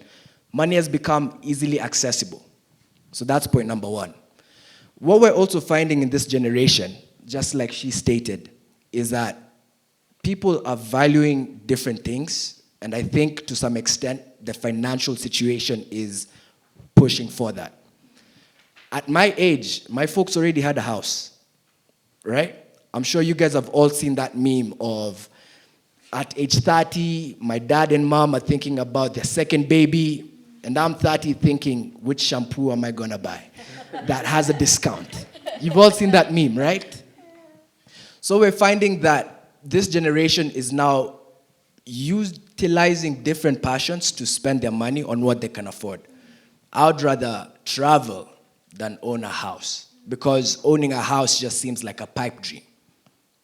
S3: money has become easily accessible. So that's point number one. What we're also finding in this generation, just like she stated, is that people are valuing different things, and I think to some extent the financial situation is pushing for that. At my age, my folks already had a house, right? I'm sure you guys have all seen that meme of, at age 30, my dad and mom are thinking about their second baby, and I'm 30 thinking, which shampoo am I gonna buy that has a discount? You've all seen that meme, right? So we're finding that this generation is now utilizing different passions to spend their money on what they can afford. I would rather travel than own a house, because owning a house just seems like a pipe dream.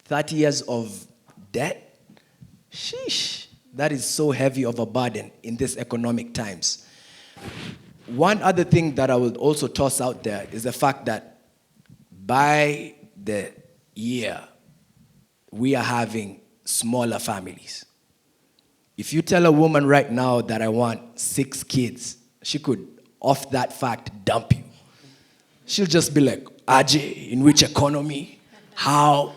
S3: 30 years of debt? Sheesh, that is so heavy of a burden in these economic times. One other thing that I will also toss out there is the fact that by the year, we are having smaller families. If you tell a woman right now that I want 6 kids, she could, off that fact, dump you. She'll just be like, Ajay, in which economy? How?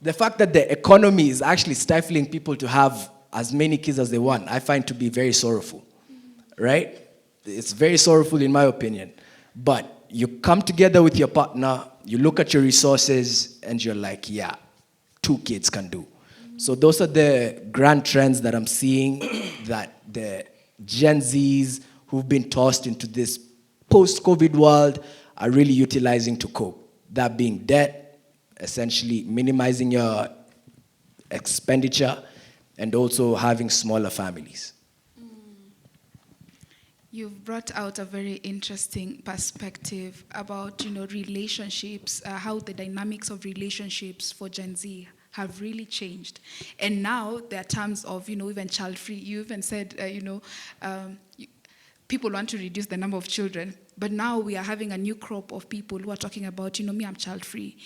S3: The fact that the economy is actually stifling people to have as many kids as they want, I find to be very sorrowful, right? It's very sorrowful in my opinion. But you come together with your partner, you look at your resources, and you're like, yeah, 2 kids can do. So those are the grand trends that I'm seeing that the Gen Zs who've been tossed into this post-COVID world are really utilizing to cope. That being debt, essentially minimizing your expenditure, and also having smaller families.
S1: You've brought out a very interesting perspective about, relationships, how the dynamics of relationships for Gen Z have really changed. And now there are terms of, even child-free. You even said, people want to reduce the number of children. But now we are having a new crop of people who are talking about, me, I'm child-free.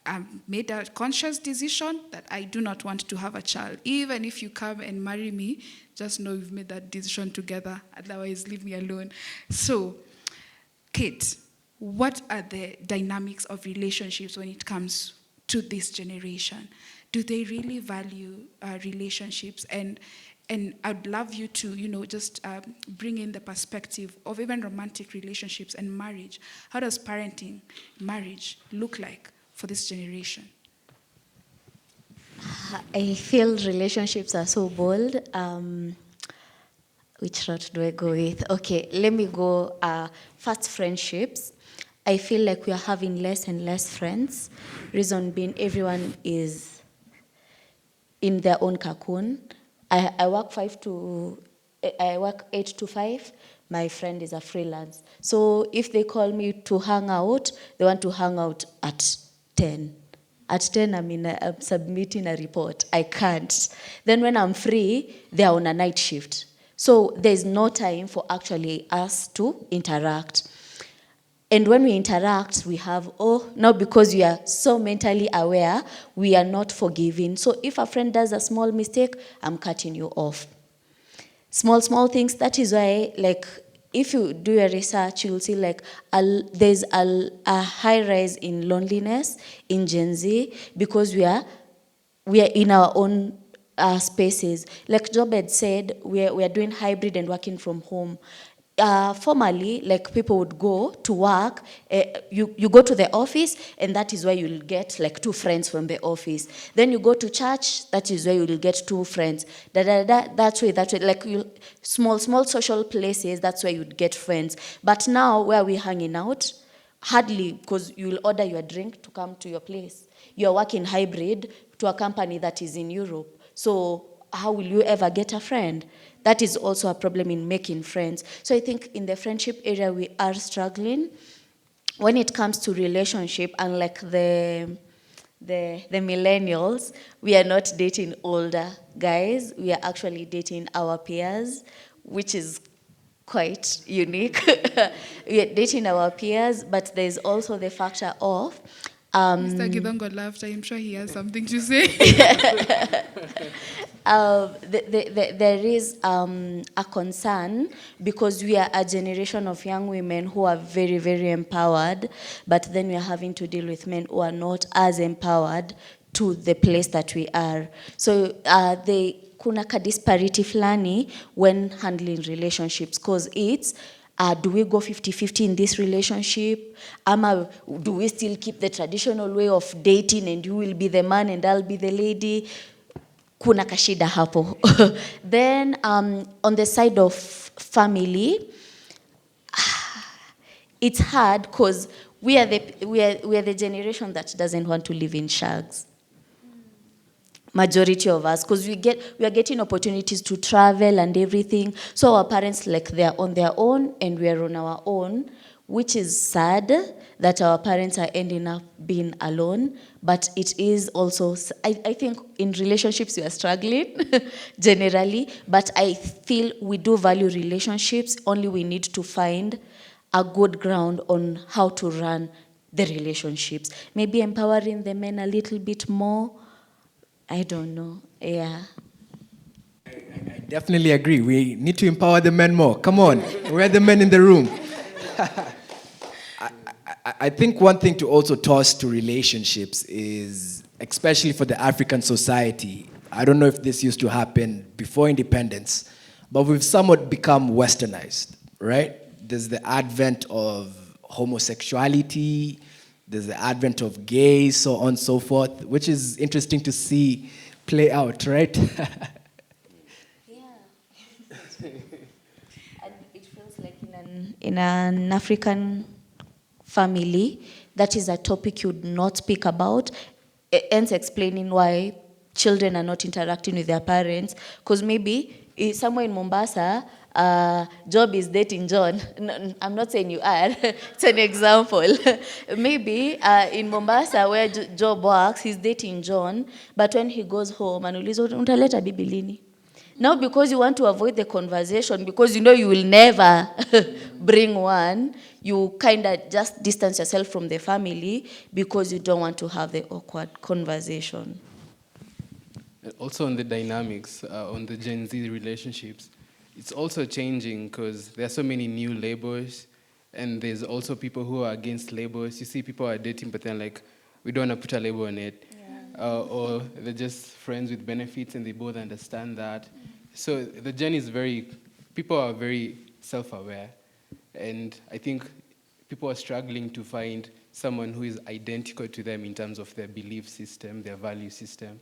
S1: I've made a conscious decision that I do not want to have a child. Even if you come and marry me, just know you've made that decision together. Otherwise, leave me alone. So, Kate, what are the dynamics of relationships when it comes to this generation? Do they really value relationships? And I'd love you to, just bring in the perspective of even romantic relationships and marriage. How does parenting, marriage, look like for this generation?
S2: I feel relationships are so bold. Which route do I go with? Okay, let me go first friendships. I feel like we are having less and less friends. Reason being, everyone is in their own cocoon. I work 8 to 5. My friend is a freelance. So if they call me to hang out, they want to hang out at 10. At 10, I'm submitting a report. I can't. Then when I'm free, they're on a night shift. So there's no time for actually us to interact. And when we interact, we have, now because we are so mentally aware, we are not forgiving. So if a friend does a small mistake, I'm cutting you off. Small things. That is why, if you do your research, you'll see there's a high rise in loneliness in Gen Z because we are in our own spaces. Like Job had said, we are doing hybrid and working from home. Formerly, people would go to work, you go to the office, and that is where you'll get 2 friends from the office. Then you go to church, that is where you'll get 2 friends. That way, small social places, that's where you'd get friends. But now, where we're hanging out, hardly, because you'll order your drink to come to your place. You're working hybrid to a company that is in Europe. So how will you ever get a friend? That is also a problem in making friends. So I think in the friendship area, we are struggling. When it comes to relationship, unlike the millennials, we are not dating older guys. We are actually dating our peers, which is quite unique. We are dating our peers, but there's also the factor of
S1: Mr. Gidongo laughed. I'm sure he has something to say.
S2: There is a concern because we are a generation of young women who are very, very empowered, but then we are having to deal with men who are not as empowered to the place that we are. So kuna ka disparity flani when handling relationships, because it's do we go 50-50 in this relationship? Do we still keep the traditional way of dating and you will be the man and I'll be the lady? Kuna kashida hapo. Then on the side of family, it's hard because we are the generation that doesn't want to live in shags. Majority of us, because we are getting opportunities to travel and everything. So our parents, like, they're on their own and we are on our own, which is sad that our parents are ending up being alone. But it is also, I think in relationships we are struggling generally, but I feel we do value relationships, only we need to find a good ground on how to run the relationships. Maybe empowering the men a little bit more. I don't know. Yeah.
S3: I definitely agree. We need to empower the men more. Come on, we're the men in the room. I think one thing to also toss to relationships is, especially for the African society, I don't know if this used to happen before independence, but we've somewhat become westernized, right? There's the advent of homosexuality, there's the advent of gays, so on and so forth, which is interesting to see play out, right?
S2: Yeah. And it feels like in an African family, that is a topic you'd not speak about, hence explaining why children are not interacting with their parents, because maybe somewhere in Mombasa, Job is dating John. No, I'm not saying you are. It's an example. Maybe in Mombasa, where Job works, he's dating John, but when he goes home, anuliza untaleta bibi lini? Now, because you want to avoid the conversation, because you know you will never bring one, you kind of just distance yourself from the family because you don't want to have the awkward conversation.
S4: Also on the dynamics, on the Gen Z relationships, it's also changing because there are so many new labels, and there's also people who are against labels. You see people are dating, but then like, we don't want to put a label on it. Yeah. Or they're just friends with benefits and they both understand that. So the Gen is people are very self-aware. And I think people are struggling to find someone who is identical to them in terms of their belief system, their value system.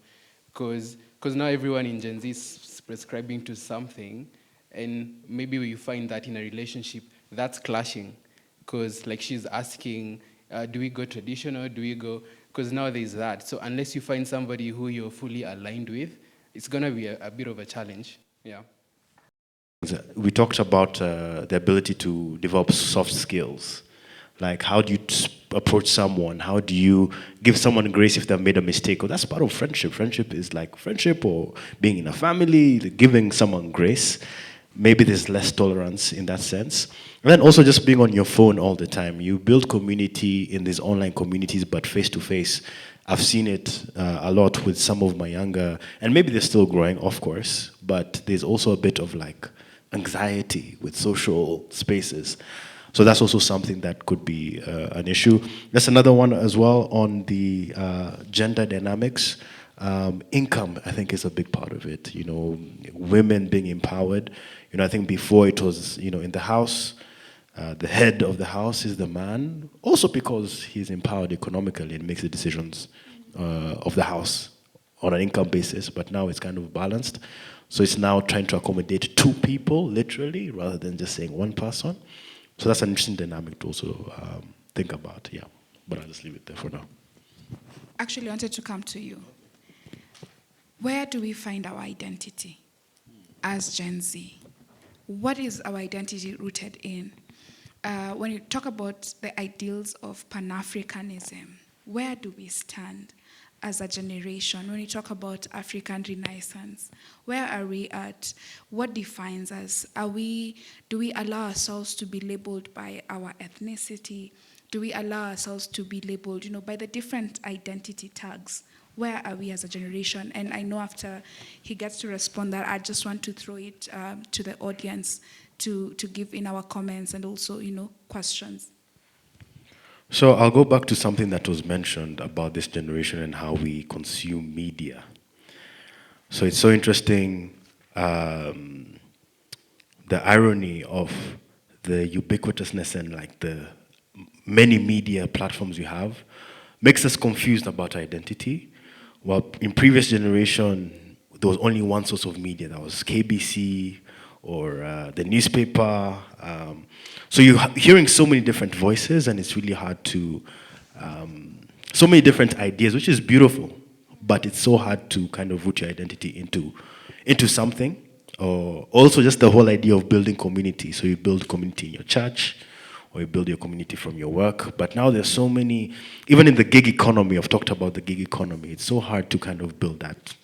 S4: Because now everyone in Gen Z is prescribing to something, and maybe you find that in a relationship, that's clashing. Because like she's asking, do we go traditional, do we go, because now there's that. So unless you find somebody who you're fully aligned with, it's gonna be a bit of a challenge, yeah.
S5: We talked about the ability to develop soft skills. Like, how do you approach someone? How do you give someone grace if they've made a mistake? Well, that's part of friendship. Friendship is like friendship or being in a family, giving someone grace. Maybe there's less tolerance in that sense. And then also just being on your phone all the time. You build community in these online communities, but face-to-face. I've seen it a lot with some of my younger, and maybe they're still growing, of course, but there's also a bit of like anxiety with social spaces. So that's also something that could be an issue. There's another one as well on the gender dynamics. Income, I think, is a big part of it. You know, women being empowered. You know, I think before it was, you know, in the house, the head of the house is the man. Also because he's empowered economically and makes the decisions of the house on an income basis. But now it's kind of balanced. So it's now trying to accommodate two people, literally, rather than just saying one person. So that's an interesting dynamic to also think about, yeah. But I'll just leave it there for now.
S1: Actually, I wanted to come to you. Where do we find our identity as Gen Z? What is our identity rooted in? When you talk about the ideals of Pan-Africanism, where do we stand as a generation? When you talk about African Renaissance, where are we at? What defines us? Do we allow ourselves to be labeled by our ethnicity? do we allow ourselves to be labeled, by the different identity tags? Where are we as a generation? And I know after he gets to respond that, I just want to throw it to the audience to give in our comments and also, questions.
S5: So I'll go back to something that was mentioned about this generation and how we consume media. So it's so interesting, the irony of the ubiquitousness and like the many media platforms we have makes us confused about identity. Well, in previous generation, there was only one source of media, that was KBC or the newspaper. So you're hearing so many different voices, and it's really hard to, so many different ideas, which is beautiful, but it's so hard to kind of root your identity into something. Or also just the whole idea of building community. So you build community in your church, or you build your community from your work. But now there's so many, even in the gig economy, I've talked about the gig economy, it's so hard to kind of build that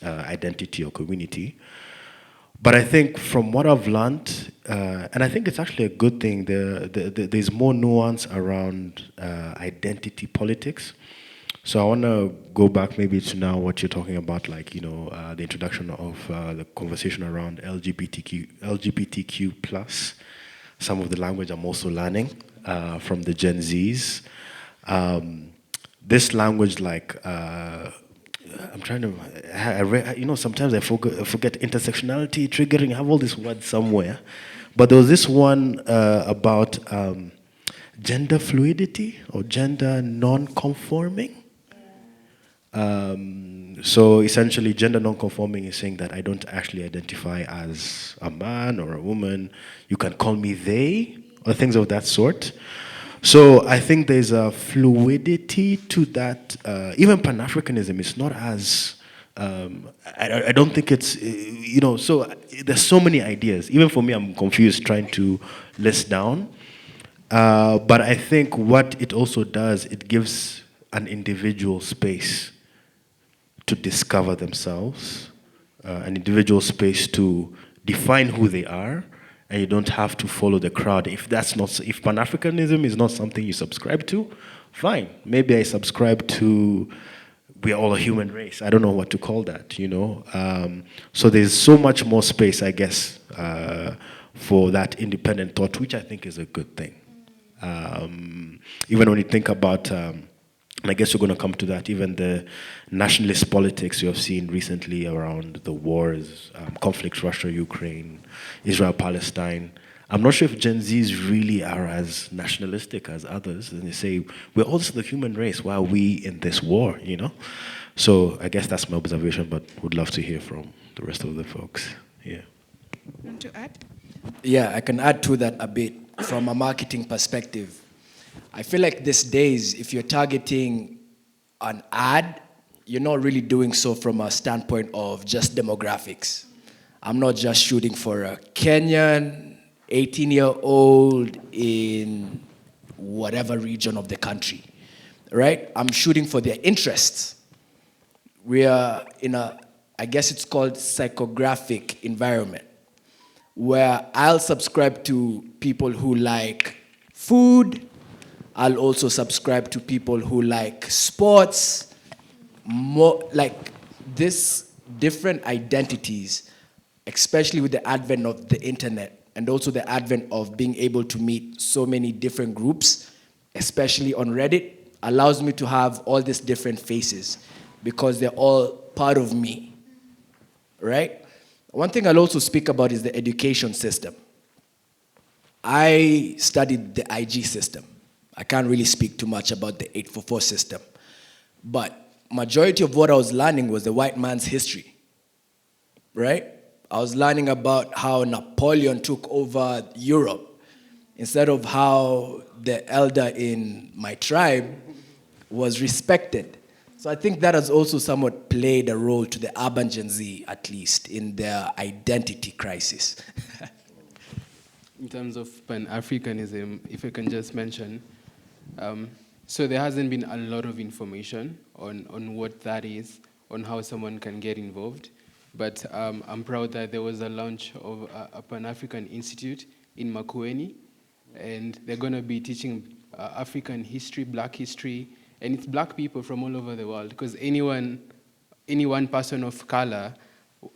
S5: identity or community. But I think from what I've learned, and I think it's actually a good thing, there's more nuance around identity politics. So I want to go back maybe to now what you're talking about, like, the introduction of the conversation around LGBTQ plus. Some of the language I'm also learning from the Gen Zs. This language, like, I'm trying to, sometimes I forget intersectionality, triggering, I have all these words somewhere. But there was this one about gender fluidity or gender non-conforming. So essentially, gender non-conforming is saying that I don't actually identify as a man or a woman. You can call me they, or things of that sort. So I think there's a fluidity to that. Even Pan-Africanism is not as, I don't think it's, so there's so many ideas. Even for me, I'm confused trying to list down. But I think what it also does, it gives an individual space to discover themselves, an individual space to define who they are, and you don't have to follow the crowd. If Pan-Africanism is not something you subscribe to, fine. Maybe I subscribe to we are all a human race. I don't know what to call that, So there's so much more space, I guess, for that independent thought, which I think is a good thing. Even when you think about and I guess we're going to come to that. Even the nationalist politics you have seen recently around the wars, conflicts, Russia, Ukraine, Israel, Palestine. I'm not sure if Gen Zs really are as nationalistic as others. And they say, we're also the human race. Why are we in this war, So I guess that's my observation, but would love to hear from the rest of the folks. Yeah.
S1: Want to add?
S3: Yeah, I can add to that a bit from a marketing perspective. I feel like these days, if you're targeting an ad, you're not really doing so from a standpoint of just demographics. I'm not just shooting for a Kenyan 18-year-old in whatever region of the country, right? I'm shooting for their interests. We are in I guess it's called psychographic environment, where I'll subscribe to people who like food. I'll also subscribe to people who like sports, more like this different identities, especially with the advent of the internet and also the advent of being able to meet so many different groups, especially on Reddit, allows me to have all these different faces because they're all part of me, right? One thing I'll also speak about is the education system. I studied the IG system. I can't really speak too much about the 844 system. But majority of what I was learning was the white man's history, right? I was learning about how Napoleon took over Europe instead of how the elder in my tribe was respected. So I think that has also somewhat played a role to the urban Gen Z, at least, in their identity crisis.
S4: In terms of Pan-Africanism, if I can just mention, so there hasn't been a lot of information on what that is, on how someone can get involved. But I'm proud that there was a launch of a Pan-African Institute in Makueni, and they're going to be teaching African history, black history, and it's black people from all over the world, because any one person of color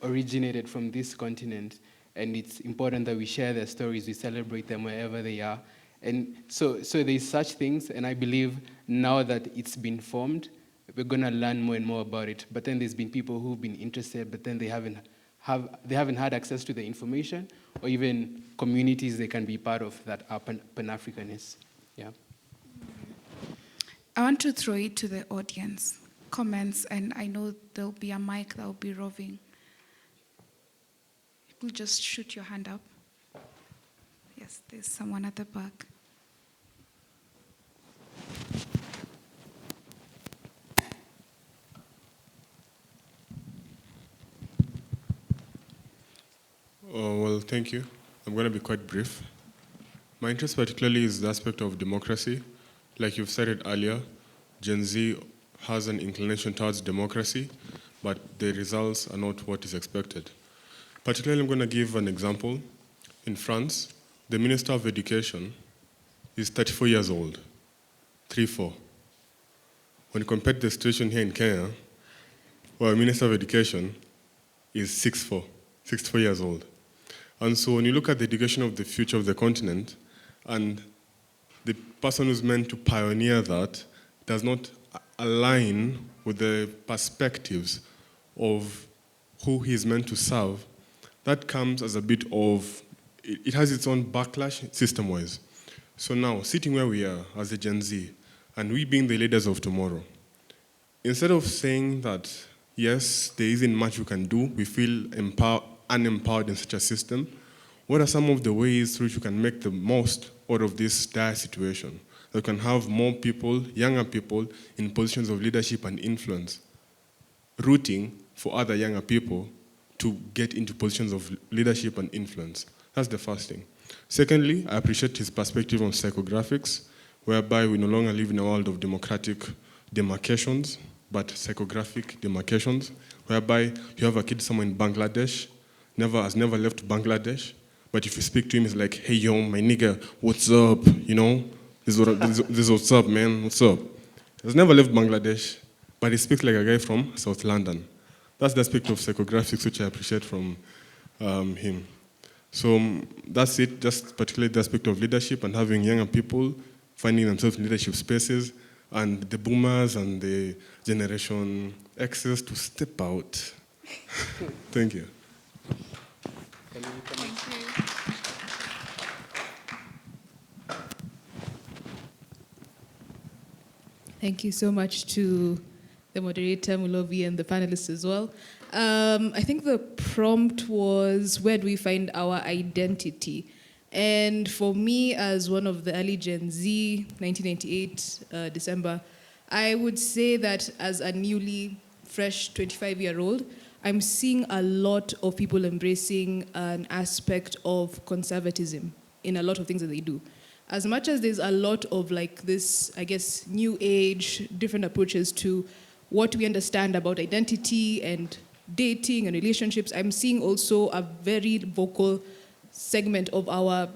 S4: originated from this continent, and it's important that we share their stories, we celebrate them wherever they are. And so there's such things, and I believe now that it's been formed, we're gonna learn more and more about it. But then there's been people who've been interested, but then they haven't had access to the information, or even communities they can be part of that are Pan-Africanists. Yeah.
S1: I want to throw it to the audience. Comments, and I know there'll be a mic that will be roving. You will just shoot your hand up. Yes, there's someone at the back.
S8: Oh, well, thank you. I'm going to be quite brief. My interest particularly is the aspect of democracy. Like you've said it earlier, Gen Z has an inclination towards democracy, but the results are not what is expected. Particularly, I'm going to give an example. In France, the Minister of Education is 34 years old, 3-4. When you compare the situation here in Kenya, where the Minister of Education is 6'4", 64 years old. And so when you look at the education of the future of the continent, and the person who's meant to pioneer that does not align with the perspectives of who he's meant to serve, that comes as a bit of, it has its own backlash system-wise. So now, sitting where we are as a Gen Z, and we being the leaders of tomorrow, instead of saying that, yes, there isn't much we can do, we feel unempowered in such a system, what are some of the ways through which we can make the most out of this dire situation? That we can have more people, younger people, in positions of leadership and influence, rooting for other younger people to get into positions of leadership and influence. That's the first thing. Secondly, I appreciate his perspective on psychographics, whereby we no longer live in a world of democratic demarcations, but psychographic demarcations, whereby you have a kid somewhere in Bangladesh, has never left Bangladesh, but if you speak to him, he's like, hey, yo, my nigga, what's up? You know, this is what's up, man, what's up? He's never left Bangladesh, but he speaks like a guy from South London. That's the aspect of psychographics which I appreciate from him. So that's it, just particularly the aspect of leadership and having younger people finding themselves in leadership spaces, and the boomers and the Generation X's to step out. Thank you.
S1: Thank you.
S9: Thank you so much to the moderator, Mulovi, and the panelists as well. I think the prompt was, where do we find our identity? And for me, as one of the early Gen Z, 1998, December, I would say that as a newly fresh 25-year-old, I'm seeing a lot of people embracing an aspect of conservatism in a lot of things that they do. As much as there's a lot of like this, I guess, new age, different approaches to what we understand about identity and dating and relationships, I'm seeing also a very vocal segment of our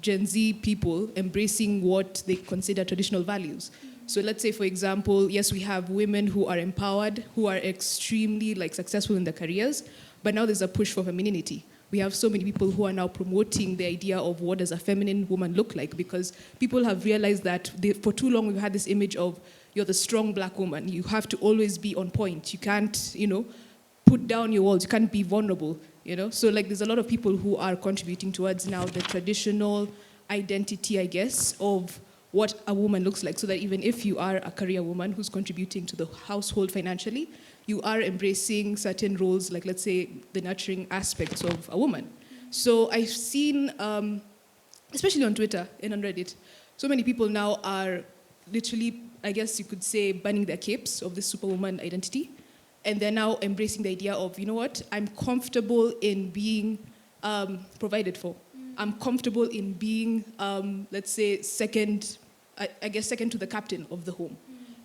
S9: Gen Z people embracing what they consider traditional values. So let's say, for example, yes, we have women who are empowered, who are extremely like successful in their careers, but now there's a push for femininity. We have so many people who are now promoting the idea of what does a feminine woman look like, because people have realized that for too long we've had this image of you're the strong black woman. You have to always be on point. You can't, put down your walls. You can't be vulnerable, So like there's a lot of people who are contributing towards now the traditional identity, I guess, of what a woman looks like, so that even if you are a career woman who's contributing to the household financially, you are embracing certain roles, like let's say the nurturing aspects of a woman. So I've seen, especially on Twitter and on Reddit, so many people now are literally, I guess you could say, burning their capes of this superwoman identity. And they're now embracing the idea of, you know what, I'm comfortable in being provided for. I'm comfortable in being, let's say, second to the captain of the home.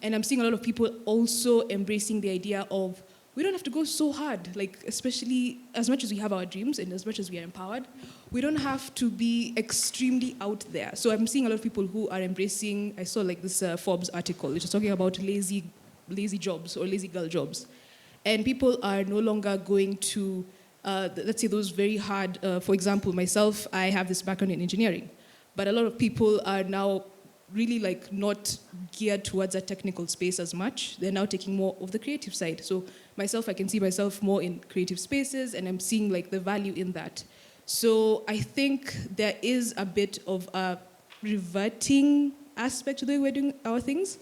S9: And I'm seeing a lot of people also embracing the idea of we don't have to go so hard, like especially as much as we have our dreams and as much as we are empowered, we don't have to be extremely out there. So I'm seeing a lot of people who are embracing, I saw like this Forbes article, which is talking about lazy jobs or lazy girl jobs. And people are no longer going to, let's say those very hard, for example, myself, I have this background in engineering, but a lot of people are now really like not geared towards a technical space as much. They're now taking more of the creative side. So myself, I can see myself more in creative spaces, and I'm seeing like the value in that. So I think there is a bit of a reverting aspect to the way we're doing our things,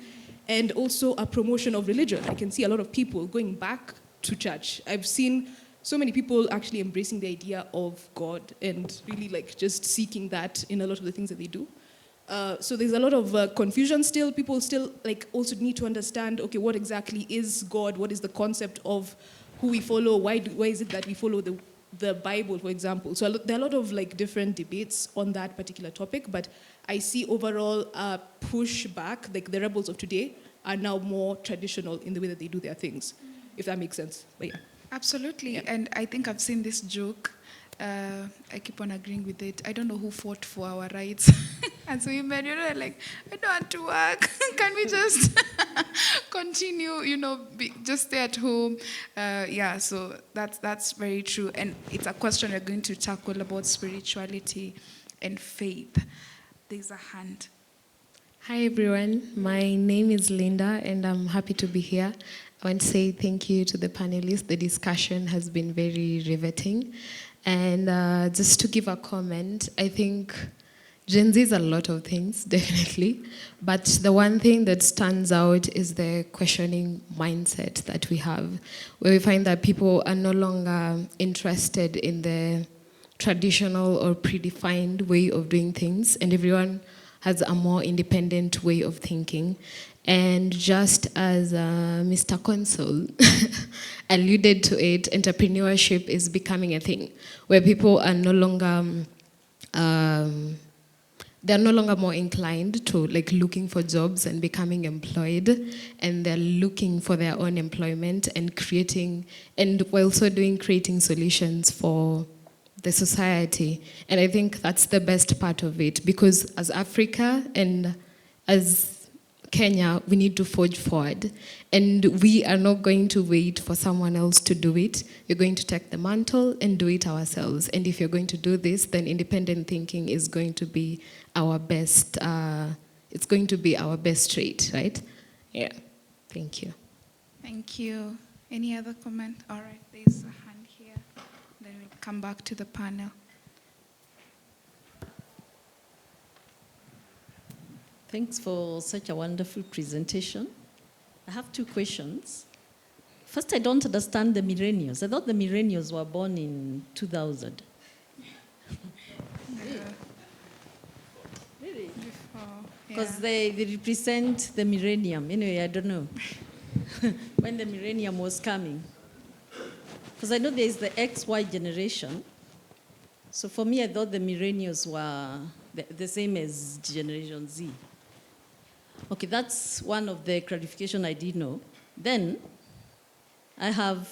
S9: and also a promotion of religion. I can see a lot of people going back to church. I've seen so many people actually embracing the idea of God and really like just seeking that in a lot of the things that they do. So there's a lot of confusion still. People still like also need to understand, okay, what exactly is God? What is the concept of who we follow? Why is it that we follow the Bible, for example? So there are a lot of like different debates on that particular topic, but I see overall a pushback, like the rebels of today are now more traditional in the way that they do their things, if that makes sense. But yeah.
S1: Absolutely.
S9: Yeah.
S1: And I think I've seen this joke. I keep on agreeing with it. I don't know who fought for our rights. And so women, like, I don't want to work. Can we just continue, just stay at home? Yeah, so that's very true. And it's a question we're going to tackle about spirituality and faith. There's a hand.
S10: Hi everyone, my name is Linda and I'm happy to be here. I want to say thank you to the panelists. The discussion has been very riveting. And just to give a comment, I think Gen Z is a lot of things, definitely. But the one thing that stands out is the questioning mindset that we have, where we find that people are no longer interested in the traditional or predefined way of doing things, and everyone has a more independent way of thinking. And just as Mr. Consul alluded to it, entrepreneurship is becoming a thing where people are no longer, they're no longer more inclined to like looking for jobs and becoming employed, and they're looking for their own employment and creating, and we're also creating solutions for the society. And I think that's the best part of it, because as Africa and as Kenya, we need to forge forward. And we are not going to wait for someone else to do it. We're going to take the mantle and do it ourselves. And if you're going to do this, then independent thinking is going to be our best, it's going to be our best trait, right? Yeah, thank you.
S1: Thank you. Any other comment? All right, there's a hand here. Then we'll come back to the panel.
S11: Thanks for such a wonderful presentation. I have two questions. First, I don't understand the millennials. I thought the millennials were born in 2000. Really? Because they represent the millennium. Anyway, I don't know when the millennium was coming. Because I know there is the XY generation. So for me, I thought the millennials were the same as Generation Z. Okay, that's one of the clarification I did know. Then, I have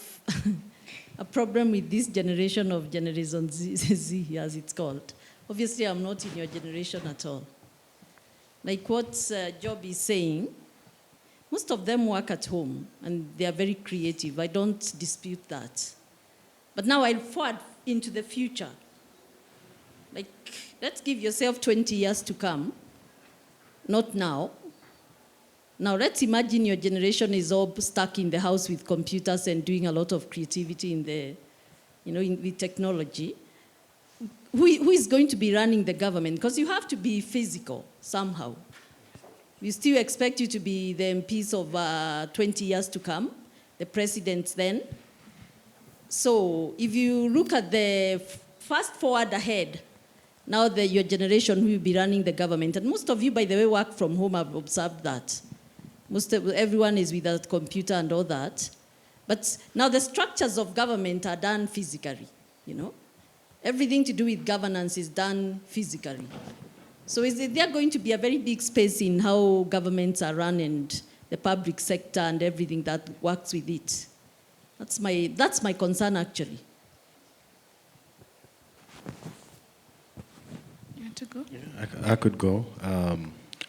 S11: a problem with this generation of Generation Z, as it's called. Obviously, I'm not in your generation at all. Like what Job is saying, most of them work at home, and they are very creative. I don't dispute that. But now I'll forward into the future. Like, let's give yourself 20 years to come, not now. Now, let's imagine your generation is all stuck in the house with computers and doing a lot of creativity in the, with technology. Who is going to be running the government? Because you have to be physical somehow. We still expect you to be the MPs of 20 years to come, the presidents then. So if you look at the fast forward ahead, now your generation will be running the government. And most of you, by the way, work from home. I've observed that. Everyone is with a computer and all that. But now the structures of government are done physically, Everything to do with governance is done physically. So is there going to be a very big space in how governments are run and the public sector and everything that works with it? That's my concern, actually.
S1: You want to go?
S5: I could go.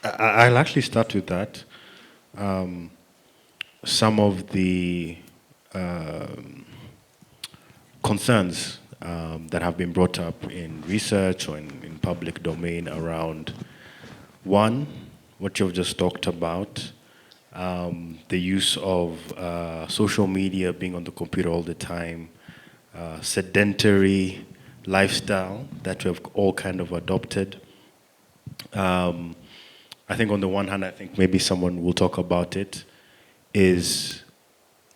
S5: I'll actually start with that. Some of the concerns that have been brought up in research or in public domain around, one, what you've just talked about, the use of social media, being on the computer all the time, sedentary lifestyle that we have all kind of adopted. I think on the one hand, I think maybe someone will talk about it, is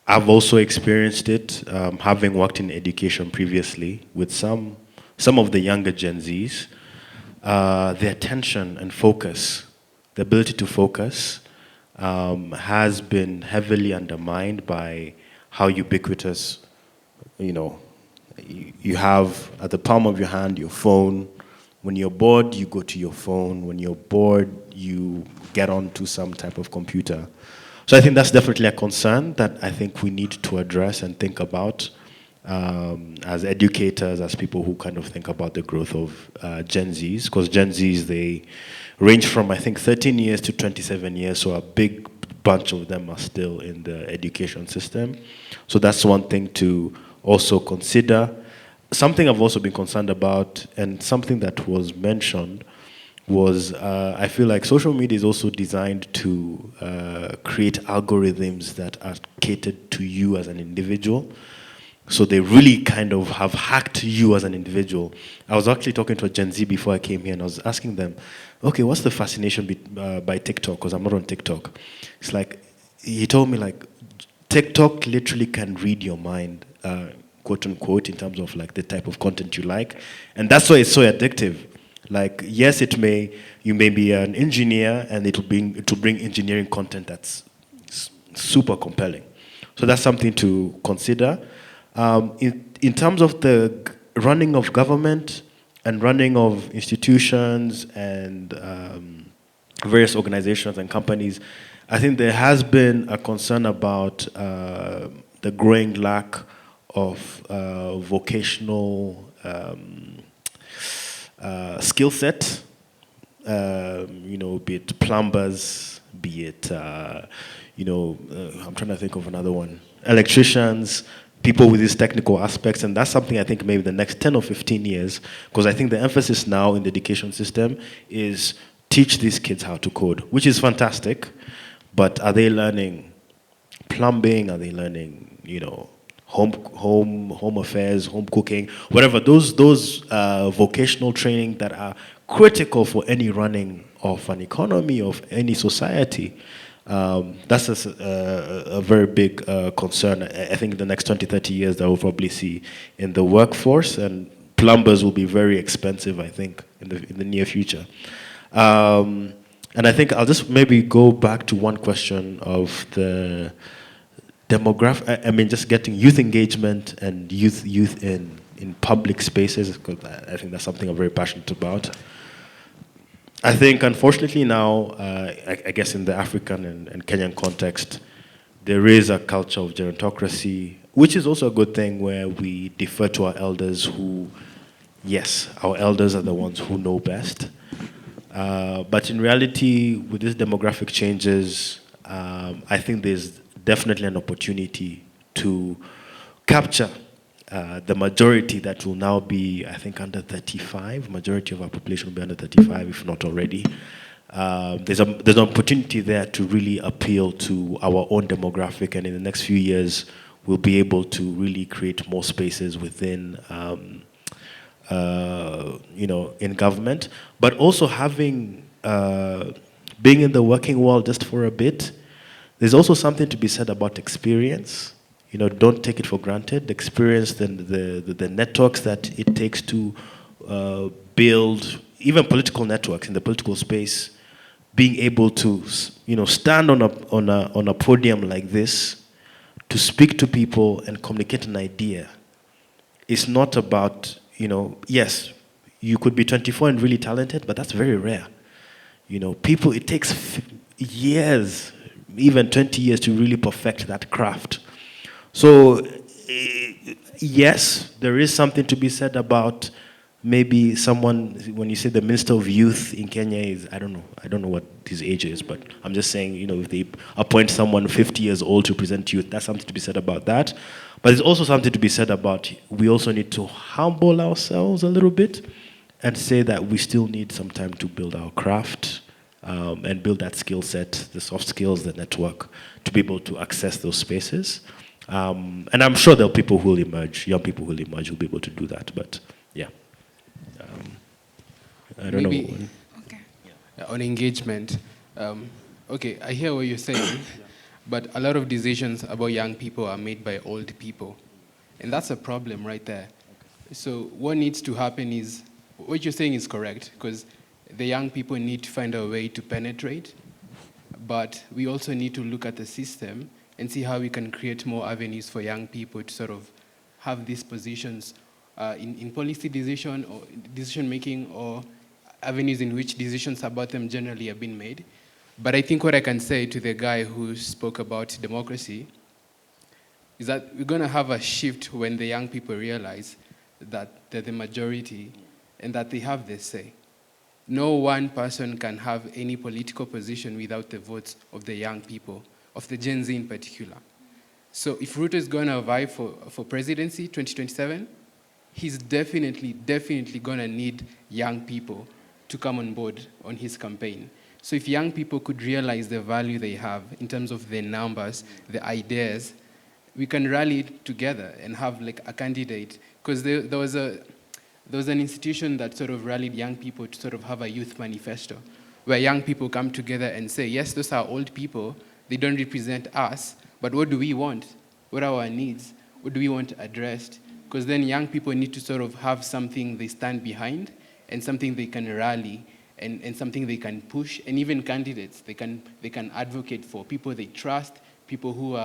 S5: I've also experienced it, having worked in education previously with some of the younger Gen Zs, their attention and focus, the ability to focus, has been heavily undermined by how ubiquitous, you have at the palm of your hand your phone. When you're bored, you go to your phone. When you're bored, you get onto some type of computer. So I think that's definitely a concern that I think we need to address and think about as educators, as people who kind of think about the growth of Gen Zs, because Gen Zs, they range from, I think, 13 years to 27 years, so a big bunch of them are still in the education system. So that's one thing to also consider. Something I've also been concerned about, and something that was mentioned, was I feel like social media is also designed to create algorithms that are catered to you as an individual. So they really kind of have hacked you as an individual. I was actually talking to a Gen Z before I came here, and I was asking them, okay, what's the fascination by TikTok? Because I'm not on TikTok. It's like, he told me, like, TikTok literally can read your mind, quote unquote, in terms of like the type of content you like. And that's why it's so addictive. Like, yes, you may be an engineer, and it'll bring engineering content that's super compelling. So that's something to consider. In terms of the running of government and running of institutions and various organizations and companies, I think there has been a concern about the growing lack of vocational skill set, be it plumbers, be it, I'm trying to think of another one, electricians, people with these technical aspects, and that's something I think maybe the next 10 or 15 years, because I think the emphasis now in the education system is teach these kids how to code, which is fantastic, but are they learning plumbing? Are they learning, home affairs, home cooking, whatever, those vocational training that are critical for any running of an economy, of any society? That's a very big concern. I think in the next 20, 30 years that we'll probably see in the workforce, and plumbers will be very expensive, I think, in the near future. And I think I'll just maybe go back to one question of the demographic. I mean, just getting youth engagement and youth in public spaces, because I think that's something I'm very passionate about. I think, unfortunately now, I guess in the African and Kenyan context, there is a culture of gerontocracy, which is also a good thing, where we defer to our elders who, yes, our elders are the ones who know best. But in reality, with these demographic changes, I think there's definitely an opportunity to capture the majority that will now be, I think, under 35. Majority of our population will be under 35, if not already. There's an opportunity there to really appeal to our own demographic, and in the next few years, we'll be able to really create more spaces within, in government, but also having, being in the working world just for a bit. There's also something to be said about experience. Don't take it for granted. The experience and the networks that it takes to build, even political networks in the political space, being able to, stand on a podium like this, to speak to people and communicate an idea. It's not about, yes, you could be 24 and really talented, but that's very rare. People, it takes years, even 20 years to really perfect that craft. So yes, there is something to be said about maybe someone, when you say the Minister of Youth in Kenya is, I don't know what his age is, but I'm just saying, if they appoint someone 50 years old to present youth, that's something to be said about that. But there's also something to be said about, we also need to humble ourselves a little bit and say that we still need some time to build our craft and build that skill set, the soft skills, the network, to be able to access those spaces. And I'm sure there are people who will emerge, young people who will emerge, who will be able to do that. But yeah, I don't
S4: Maybe,
S5: know.
S1: Okay.
S4: On engagement, okay, I hear what you're saying, but a lot of decisions about young people are made by old people. And that's a problem right there. So what needs to happen is, what you're saying is correct, because the young people need to find a way to penetrate, but we also need to look at the system and see how we can create more avenues for young people to sort of have these positions in policy decision making, or avenues in which decisions about them generally have been made. But I think what I can say to the guy who spoke about democracy is that we're going to have a shift when the young people realize that they're the majority and that they have their say. No one person can have any political position without the votes of the young people, of the Gen Z in particular. So if Ruto is going to vie for presidency 2027, he's definitely going to need young people to come on board on his campaign. So if young people could realize the value they have in terms of their numbers, the ideas, we can rally together and have like a candidate. Because there was an institution that sort of rallied young people to sort of have a youth manifesto, where young people come together and say, yes, those are old people, they don't represent us, but what do we want? What are our needs? What do we want addressed? Because then young people need to sort of have something they stand behind and something they can rally and something they can push, and even candidates they can advocate for, people they trust, people who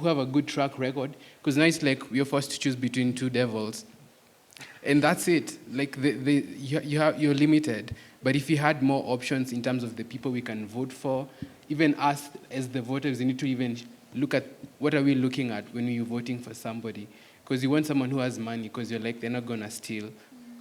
S4: have a good track record. Because now it's like we're forced to choose between two devils. And that's it. Like you're limited. But if you had more options in terms of the people we can vote for, even us as the voters, we need to even look at what are we looking at when we're voting for somebody. Because you want someone who has money, because you're like, they're not going to steal,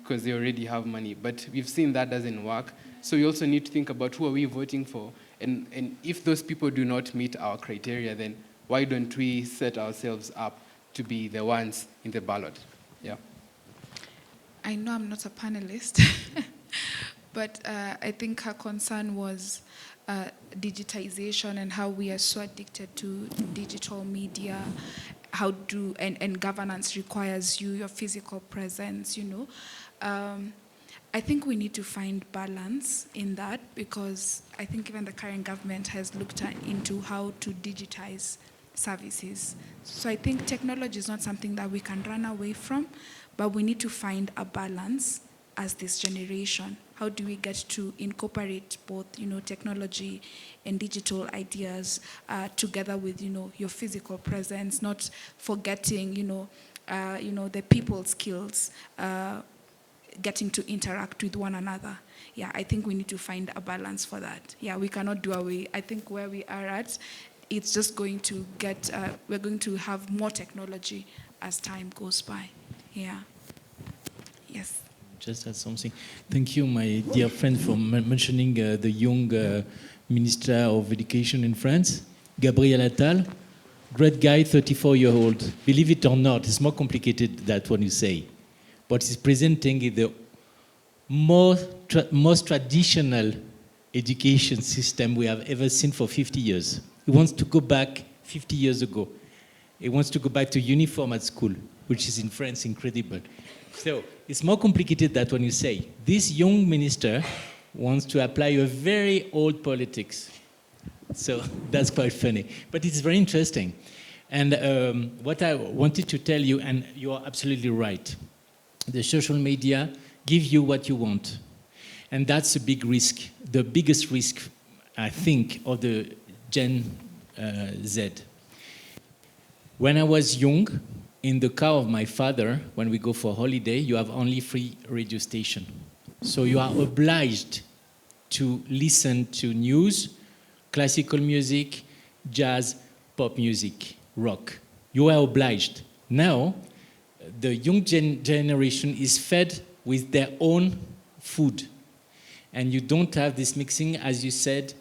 S4: because they already have money. But we've seen that doesn't work. So we also need to think about who are we voting for. And if those people do not meet our criteria, then why don't we set ourselves up to be the ones in the ballot? Yeah.
S1: I know I'm not a panelist, but I think her concern was digitization and how we are so addicted to digital media, and governance requires your physical presence, I think we need to find balance in that, because I think even the current government has looked into how to digitize services. So I think technology is not something that we can run away from, but we need to find a balance as this generation. How do we get to incorporate both, technology and digital ideas together with, your physical presence, not forgetting, the people skills, getting to interact with one another. Yeah, I think we need to find a balance for that. Yeah, we cannot do away. I think where we are at, it's just going to get, we're going to have more technology as time goes by. Yeah. Yes.
S12: Just add something. Thank you, my dear friend, for mentioning the young Minister of Education in France, Gabriel Attal. Great guy, 34-year-old. Believe it or not, it's more complicated than what you say. But he's presenting the most traditional education system we have ever seen for 50 years. He wants to go back 50 years ago. He wants to go back to uniform at school, which is in France incredible. So it's more complicated than when you say. This young minister wants to apply a very old politics. So that's quite funny. But it's very interesting. And what I wanted to tell you, and you are absolutely right, the social media give you what you want. And that's a big risk, the biggest risk, I think, of the Gen Z. When I was young, in the car of my father, when we go for holiday, you have only 3 radio stations. So you are obliged to listen to news, classical music, jazz, pop music, rock. You are obliged. Now, the young generation is fed with their own food. And you don't have this mixing, as you said,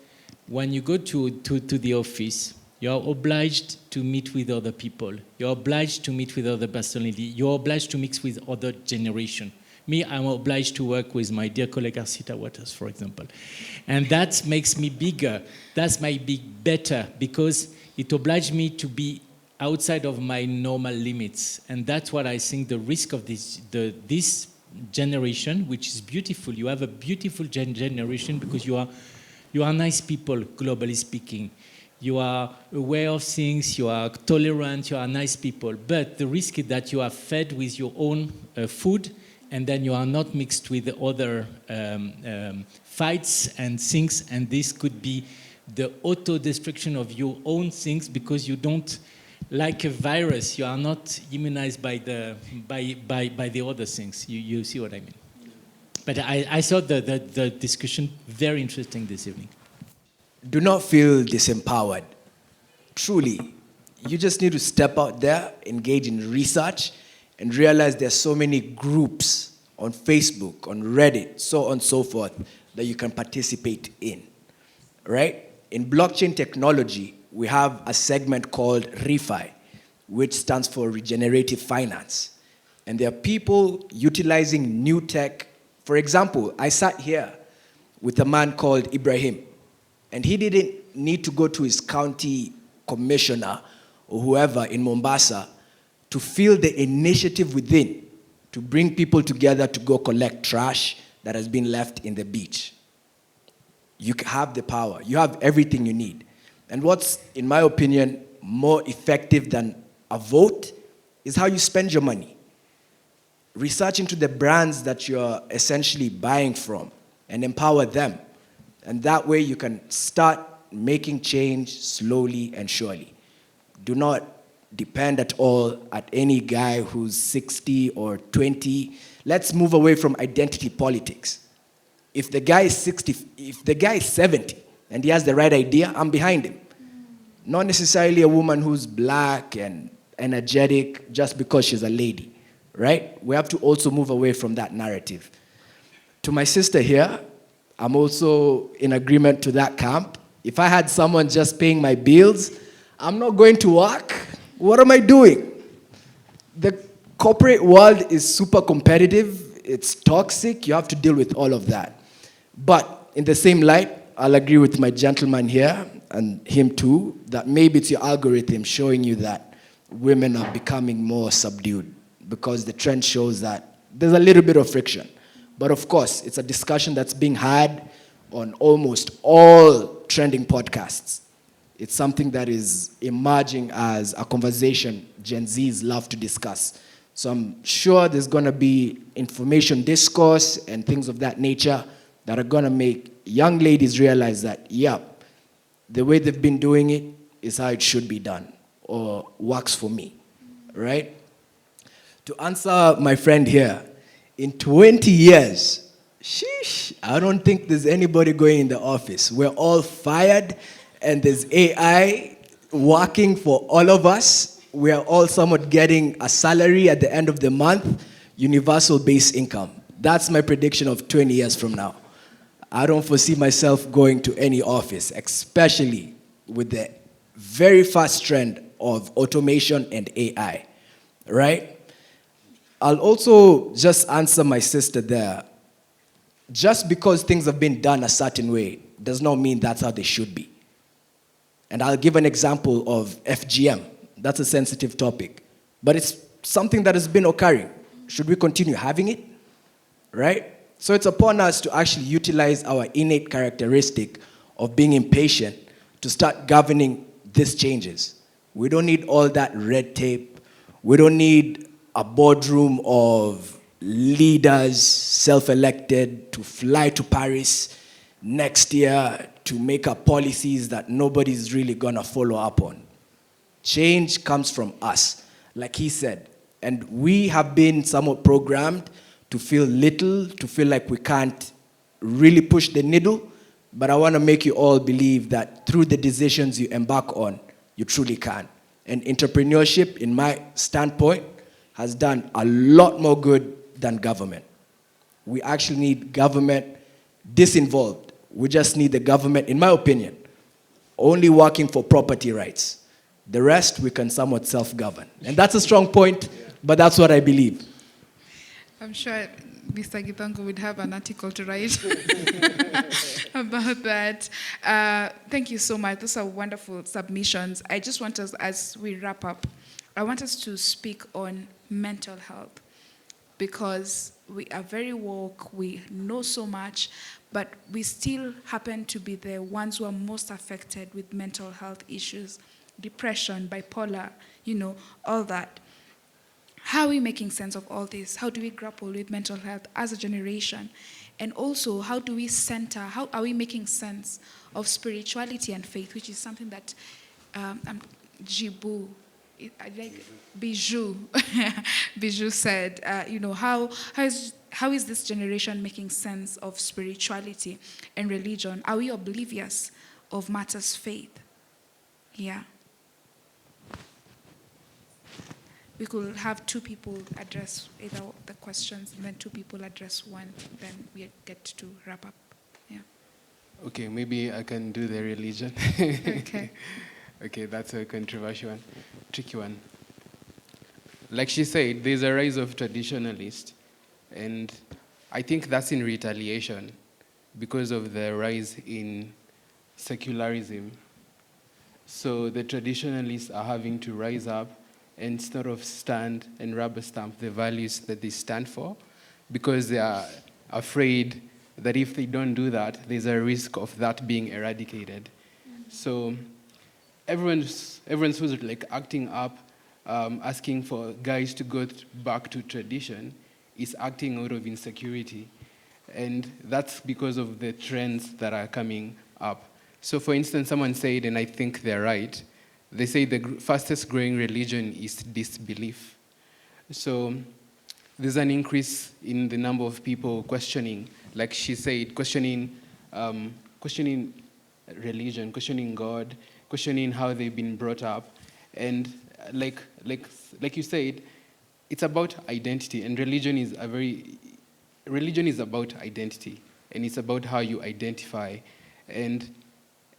S12: when you go to the office, you're obliged to meet with other people. You're obliged to meet with other personality. You're obliged to mix with other generation. Me, I'm obliged to work with my dear colleague Arcita Waters, for example. And that makes me bigger. That's my big better, because it obliged me to be outside of my normal limits. And that's what I think the risk of this generation, which is beautiful. You have a beautiful generation because you are nice people, globally speaking. You are aware of things, you are tolerant, you are nice people. But the risk is that you are fed with your own food, and then you are not mixed with the other fights and things, and this could be the auto-destruction of your own things, because you don't, like a virus, you are not immunized by the other things. You see what I mean? But I thought the discussion very interesting this evening.
S3: Do not feel disempowered. Truly, you just need to step out there, engage in research, and realize there's so many groups on Facebook, on Reddit, so on and so forth, that you can participate in, right? In blockchain technology, we have a segment called ReFi, which stands for Regenerative Finance. And there are people utilizing new tech. For example, I sat here with a man called Ibrahim, and he didn't need to go to his county commissioner or whoever in Mombasa to feel the initiative within to bring people together to go collect trash that has been left in the beach. You have the power. You have everything you need. And what's, in my opinion, more effective than a vote is how you spend your money. Research into the brands that you're essentially buying from and empower them. And that way you can start making change slowly and surely. Do not depend at all at any guy who's 60 or 20. Let's move away from identity politics. If the guy is 60, if the guy is 70 and he has the right idea, I'm behind him. Not necessarily a woman who's black and energetic just because she's a lady, right? We have to also move away from that narrative. To my sister here, I'm also in agreement to that camp. If I had someone just paying my bills, I'm not going to work. What am I doing? The corporate world is super competitive. It's toxic. You have to deal with all of that. But in the same light, I'll agree with my gentleman here, and him too, that maybe it's your algorithm showing you that women are becoming more subdued, because the trend shows that there's a little bit of friction. But of course, it's a discussion that's being had on almost all trending podcasts. It's something that is emerging as a conversation Gen Zs love to discuss. So I'm sure there's going to be information discourse and things of that nature that are going to make young ladies realize that, yeah, the way they've been doing it is how it should be done, or works for me, right? To answer my friend here, in 20 years, sheesh, I don't think there's anybody going in the office. We're all fired, and there's AI working for all of us. We are all somewhat getting a salary at the end of the month, universal base income. That's my prediction of 20 years from now. I don't foresee myself going to any office, especially with the very fast trend of automation and AI, right? I'll also just answer my sister there. Just because things have been done a certain way does not mean that's how they should be. And I'll give an example of FGM. That's a sensitive topic. But it's something that has been occurring. Should we continue having it? Right? So it's upon us to actually utilize our innate characteristic of being impatient to start governing these changes. We don't need all that red tape. We don't need a boardroom of leaders, self-elected, to fly to Paris next year to make up policies that nobody's really gonna follow up on. Change comes from us, like he said. And we have been somewhat programmed to feel little, to feel like we can't really push the needle. But I want to make you all believe that through the decisions you embark on, you truly can. and entrepreneurship, in my standpoint, has done a lot more good than government. We actually need government disinvolved. We just need the government, in my opinion, only working for property rights. The rest, we can somewhat self-govern. And that's a strong point, but that's what I believe.
S1: I'm sure Mr. Gitango would have an article to write about that. Thank you so much. Those are wonderful submissions. I just want us, as we wrap up, I want us to speak on mental health, because we are very woke, we know so much, but we still happen to be the ones who are most affected with mental health issues, depression, bipolar, all that. How are we making sense of all this? How do we grapple with mental health as a generation? And also, how are we making sense of spirituality and faith, which is something that Bijou Bijou said, how is this generation making sense of spirituality and religion? Are we oblivious of matters faith? Yeah. We could have two people address either the questions, and then two people address one, then we get to wrap up. Yeah.
S4: Okay, maybe I can do the religion.
S1: Okay.
S4: Okay, that's a controversial one, tricky one. Like she said, there's a rise of traditionalists, and I think that's in retaliation because of the rise in secularism. So the traditionalists are having to rise up and sort of stand and rubber stamp the values that they stand for, because they are afraid that if they don't do that, there's a risk of that being eradicated. So everyone's who's like acting up, asking for guys to go back to tradition, is acting out of insecurity. And that's because of the trends that are coming up. So for instance, someone said, and I think they're right, they say the fastest growing religion is disbelief. So there's an increase in the number of people questioning, like she said, questioning religion, questioning God, questioning how they've been brought up. And like you said, it's about identity, and religion is about identity, and it's about how you identify. And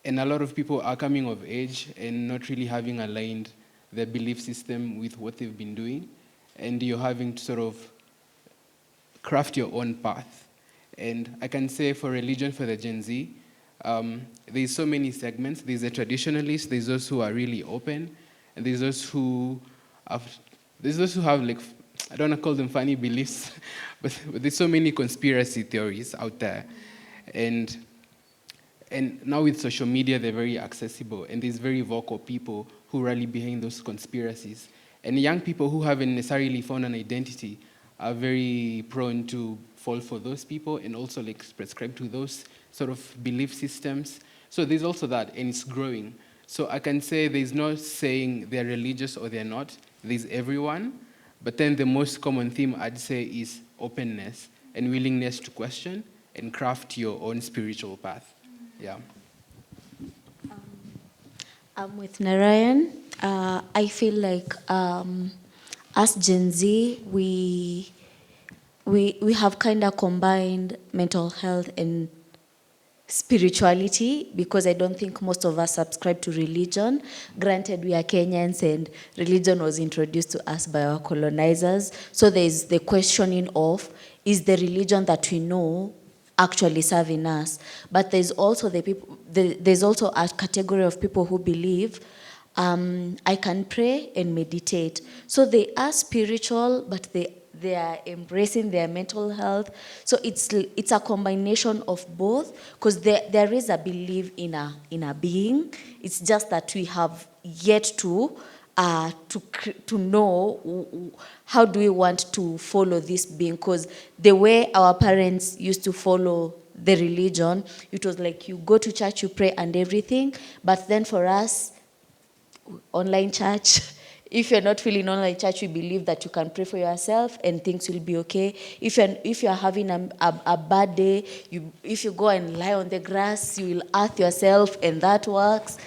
S4: a lot of people are coming of age and not really having aligned their belief system with what they've been doing, and you're having to sort of craft your own path. And I can say for religion, for the Gen Z, there's so many segments. There's the traditionalists, there's those who are really open, and there's those who have like, I don't want to call them funny beliefs, but there's so many conspiracy theories out there. And now with social media, they're very accessible, and there's very vocal people who rally behind those conspiracies. And young people who haven't necessarily found an identity are very prone to fall for those people and also like prescribe to those sort of belief systems. So there's also that, and it's growing. So I can say there's no saying they're religious or they're not. There's everyone. But then the most common theme I'd say is openness and willingness to question and craft your own spiritual path. Yeah.
S2: I'm with Narayan. I feel like as Gen Z, we have kind of combined mental health and spirituality, because I don't think most of us subscribe to religion. Granted, we are Kenyans and religion was introduced to us by our colonizers. So there's the questioning of, is the religion that we know actually serving us? But there's also there's also a category of people who believe I can pray and meditate. So they are spiritual, but they are embracing their mental health. So it's a combination of both, because there is a belief in a being. It's just that we have yet to know how do we want to follow this being, because the way our parents used to follow the religion, it was like you go to church, you pray and everything, but then for us, online church, If you're not feeling all like church, we believe that you can pray for yourself and things will be okay. If you're having a bad day, if you go and lie on the grass, you will earth yourself and that works.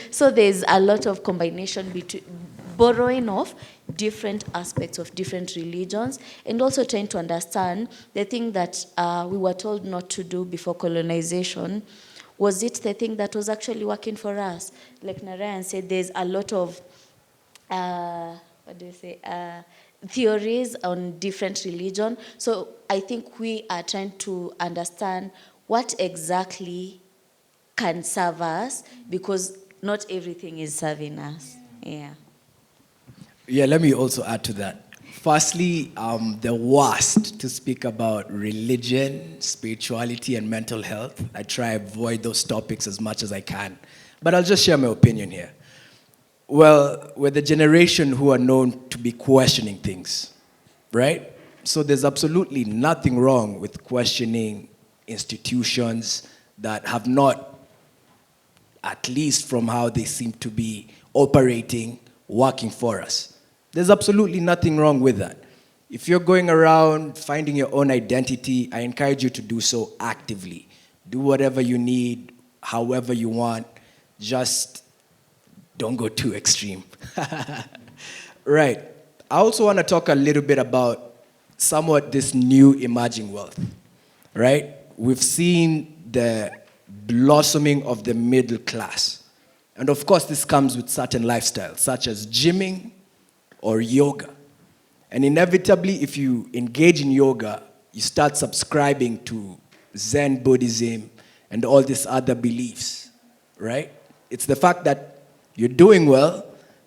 S2: So there's a lot of combination between borrowing of different aspects of different religions, and also trying to understand the thing that we were told not to do before colonization. Was it the thing that was actually working for us? Like Narayan said, there's a lot of theories on different religion. So I think we are trying to understand what exactly can serve us, because not everything is serving us. Yeah.
S3: Yeah, let me also add to that. Firstly, the worst to speak about religion, spirituality, and mental health. I try to avoid those topics as much as I can. But I'll just share my opinion here. Well, we're the generation who are known to be questioning things, right? So there's absolutely nothing wrong with questioning institutions that have not, at least from how they seem to be operating, working for us. There's absolutely nothing wrong with that. If you're going around finding your own identity, I encourage you to do so actively. Do whatever you need, however you want. Just don't go too extreme. Right. I also want to talk a little bit about somewhat this new emerging wealth, right? We've seen the blossoming of the middle class. And of course, this comes with certain lifestyles, such as gymming or yoga. And inevitably, if you engage in yoga, you start subscribing to Zen Buddhism and all these other beliefs, right? It's the fact that you're doing well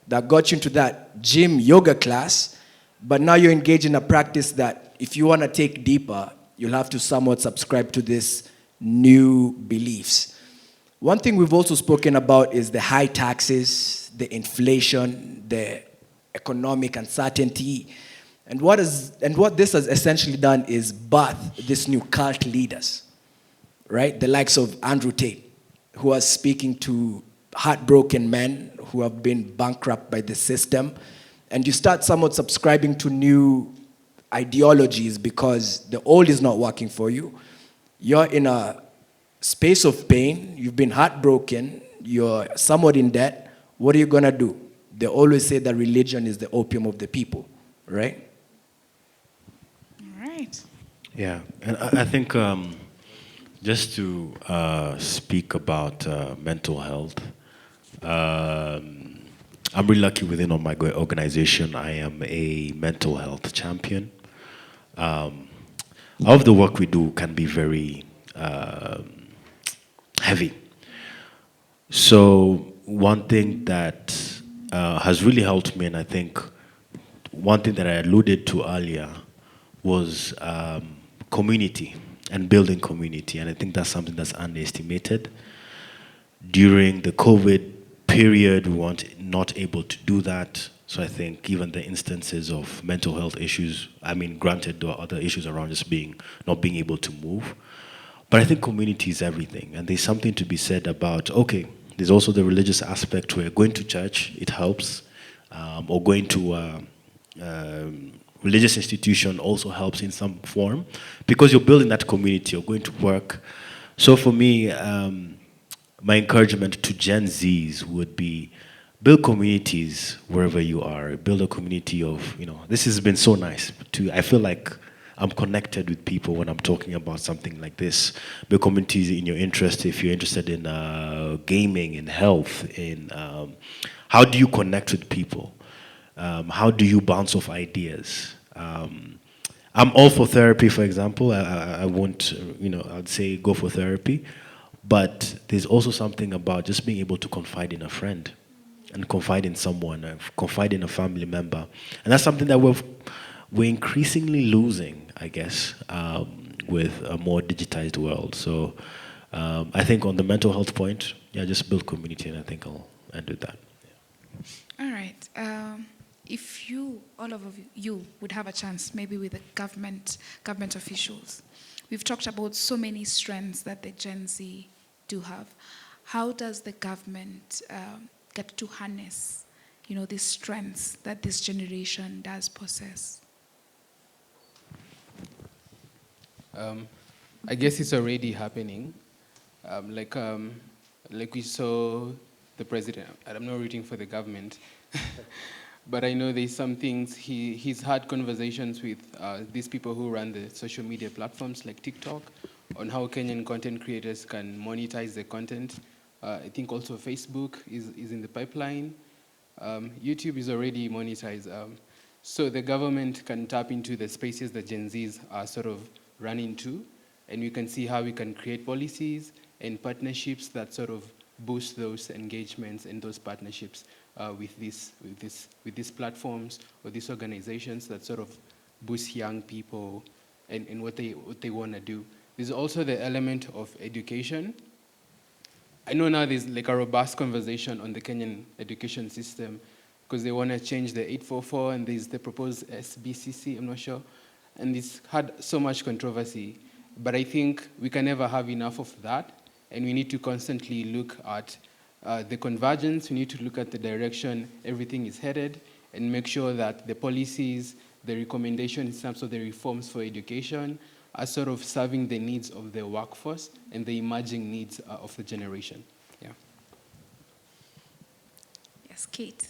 S3: that got you into that gym yoga class, but now you're engaged in a practice that if you want to take deeper, you'll have to somewhat subscribe to this new beliefs. One thing we've also spoken about is the high taxes, the inflation, the economic uncertainty. And what this has essentially done is birth this new cult leaders, right? The likes of Andrew Tate, who are speaking to heartbroken men who have been bankrupt by the system. And you start somewhat subscribing to new ideologies because the old is not working for you. You're in a space of pain, you've been heartbroken, you're somewhat in debt. What are you going to do? They always say that religion is the opium of the people, right?
S1: All right.
S5: Yeah, and I think just to speak about mental health, I'm really lucky within my organization. I am a mental health champion. All of the work we do can be very heavy. So one thing that has really helped me, and I think one thing that I alluded to earlier was community and building community. And I think that's something that's underestimated. During the COVID period, we weren't not able to do that. So I think given the instances of mental health issues, I mean, granted, there are other issues around just not being able to move. But I think community is everything. And there's something to be said about, okay, there's also the religious aspect where going to church, it helps, or going to a religious institution also helps in some form, because you're building that community, you're going to work. So for me, my encouragement to Gen Zs would be build communities wherever you are. Build a community of, this has been so nice. I feel like I'm connected with people when I'm talking about something like this. Build communities in your interest. If you're interested in gaming, in health, in how do you connect with people? How do you bounce off ideas? I'm all for therapy, for example. I won't, I'd say go for therapy. But there's also something about just being able to confide in a friend and confide in someone, confide in a family member. And that's something that we're increasingly losing, I guess, with a more digitized world. So I think on the mental health point, just build community, and I think I'll end with that. Yeah.
S1: All right. If all of you would have a chance, maybe with the government officials, we've talked about so many strengths that the Gen Z do have. How does the government get to harness these strengths that this generation does possess?
S4: I guess it's already happening. Like we saw the president, and I'm not rooting for the government, but I know there's some things, he's had conversations with these people who run the social media platforms like TikTok on how Kenyan content creators can monetize their content. I think also Facebook is in the pipeline. YouTube is already monetized. So the government can tap into the spaces that Gen Zs are sort of running to, and we can see how we can create policies and partnerships that sort of boost those engagements and those partnerships with these platforms or these organizations that sort of boost young people and what they want to do. There's also the element of education. I know now there's like a robust conversation on the Kenyan education system because they want to change the 844 and there's the proposed SBCC, I'm not sure. And it's had so much controversy. But I think we can never have enough of that. And we need to constantly look at the convergence. We need to look at the direction everything is headed and make sure that the policies, the recommendations in terms of the reforms for education are sort of serving the needs of the workforce and the emerging needs of the generation. Yeah.
S1: Yes, Kate.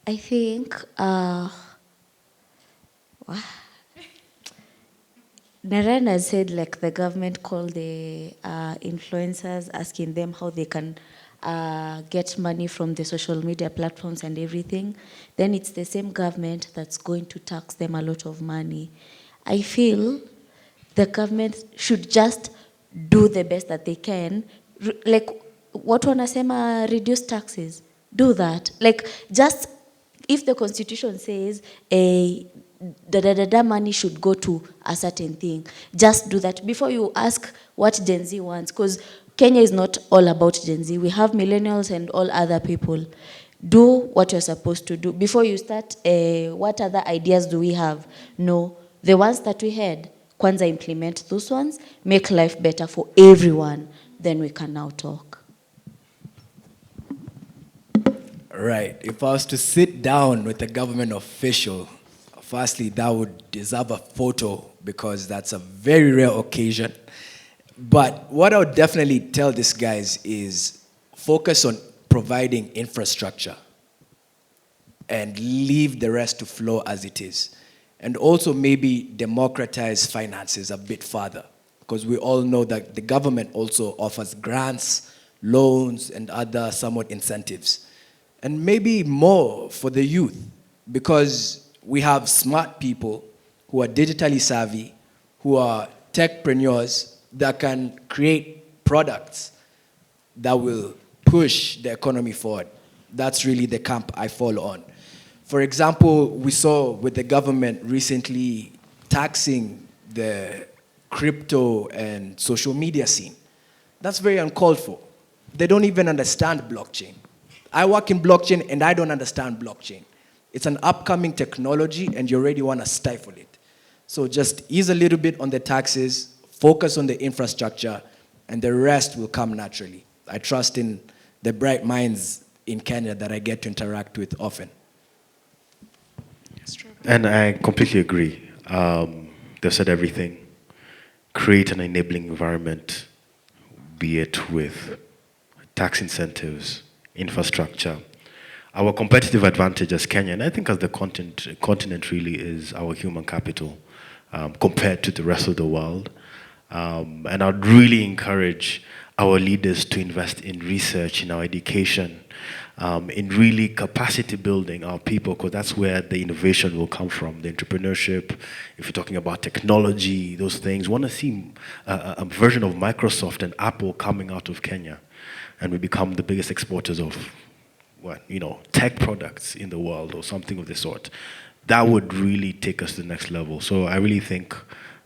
S2: I think Naren has said like the government called the influencers, asking them how they can get money from the social media platforms and everything. Then it's the same government that's going to tax them a lot of money. I feel the government should just do the best that they can. Like what wanasema, reduce taxes. Do that. Like just if the constitution says money should go to a certain thing, just do that before you ask what Gen Z wants, because Kenya is not all about Gen Z. We have millennials and all other people. Do what you're supposed to do. Before you start, what other ideas do we have? No, the ones that we had, kwanza implement those ones, make life better for everyone, then we can now talk.
S3: Right. If I was to sit down with a government official, firstly, that would deserve a photo because that's a very rare occasion. But what I would definitely tell these guys is focus on providing infrastructure and leave the rest to flow as it is. And also maybe democratize finances a bit further, because we all know that the government also offers grants, loans, and other somewhat incentives. And maybe more for the youth, because we have smart people who are digitally savvy, who are techpreneurs that can create products that will push the economy forward. That's really the camp I fall on. For example, we saw with the government recently taxing the crypto and social media scene. That's very uncalled for. They don't even understand blockchain. I work in blockchain and I don't understand blockchain. It's an upcoming technology and you already want to stifle it. So just ease a little bit on the taxes, focus on the infrastructure, and the rest will come naturally. I trust in the bright minds in Kenya that I get to interact with often.
S5: And I completely agree. They've said everything. Create an enabling environment, be it with tax incentives, infrastructure. Our competitive advantage as Kenya, and I think as the continent really, is our human capital compared to the rest of the world. And I'd really encourage our leaders to invest in research, in our education, in really capacity building our people, because that's where the innovation will come from, the entrepreneurship. If you're talking about technology, those things, we want to see a version of Microsoft and Apple coming out of Kenya, and we become the biggest exporters of tech products in the world or something of the sort. That would really take us to the next level. So I really think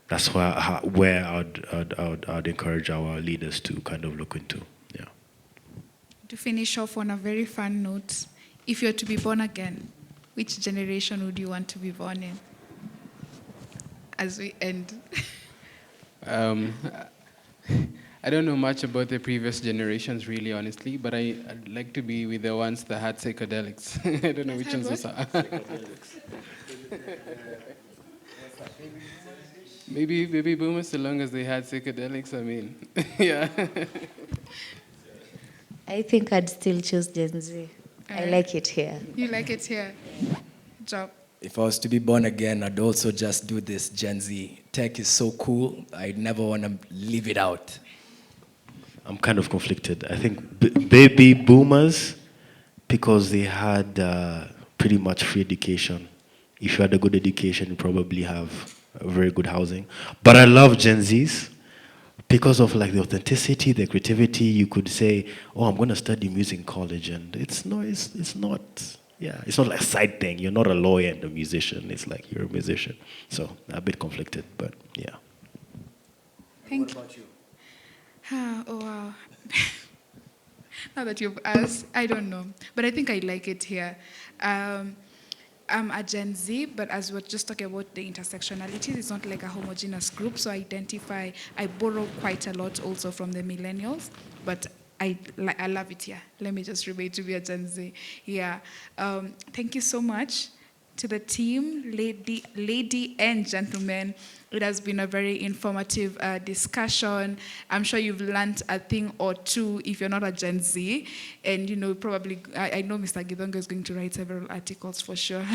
S5: that's where I'd encourage our leaders to kind of look into. Yeah.
S1: To finish off on a very fun note, if you're to be born again, which generation would you want to be born in? As we end.
S4: I don't know much about the previous generations, really, honestly, but I'd like to be with the ones that had psychedelics. I don't know which ones those are. Maybe baby boomers, so long as they had psychedelics, I mean, yeah.
S2: I think I'd still choose Gen Z. I like it here.
S1: You like it here? Job.
S3: If I was to be born again, I'd also just do this Gen Z. Tech is so cool, I'd never want to leave it out.
S5: I'm kind of conflicted. I think baby boomers, because they had pretty much free education. If you had a good education, you probably have a very good housing. But I love Gen Zs because of like the authenticity, the creativity. You could say, "Oh, I'm going to study music in college," and it's not. Yeah, it's not like a side thing. You're not a lawyer and a musician. It's like you're a musician. So a bit conflicted, but yeah.
S1: Thank you. What about you? Oh, wow. Now that you've asked, I don't know. But I think I like it here. I'm a Gen Z, but as we're just talking about the intersectionality, it's not like a homogeneous group. So I borrow quite a lot also from the millennials, but I love it here. Let me just remain to be a Gen Z. Yeah. Thank you so much to the team, lady and gentlemen. It has been a very informative discussion. I'm sure you've learned a thing or two if you're not a Gen Z. And, probably, I know Mr. Gidongo is going to write several articles for sure.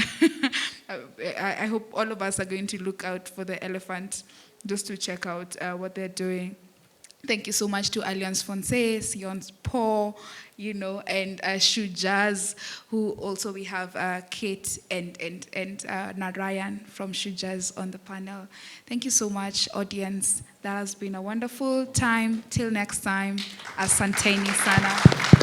S1: I hope all of us are going to look out for the elephant just to check out what they're doing. Thank you so much to Alliance Francais, Sions Paul, and Shujaz, who also we have Kate and Narayan from Shujaz on the panel. Thank you so much, audience. That has been a wonderful time. Till next time, asanteni sana.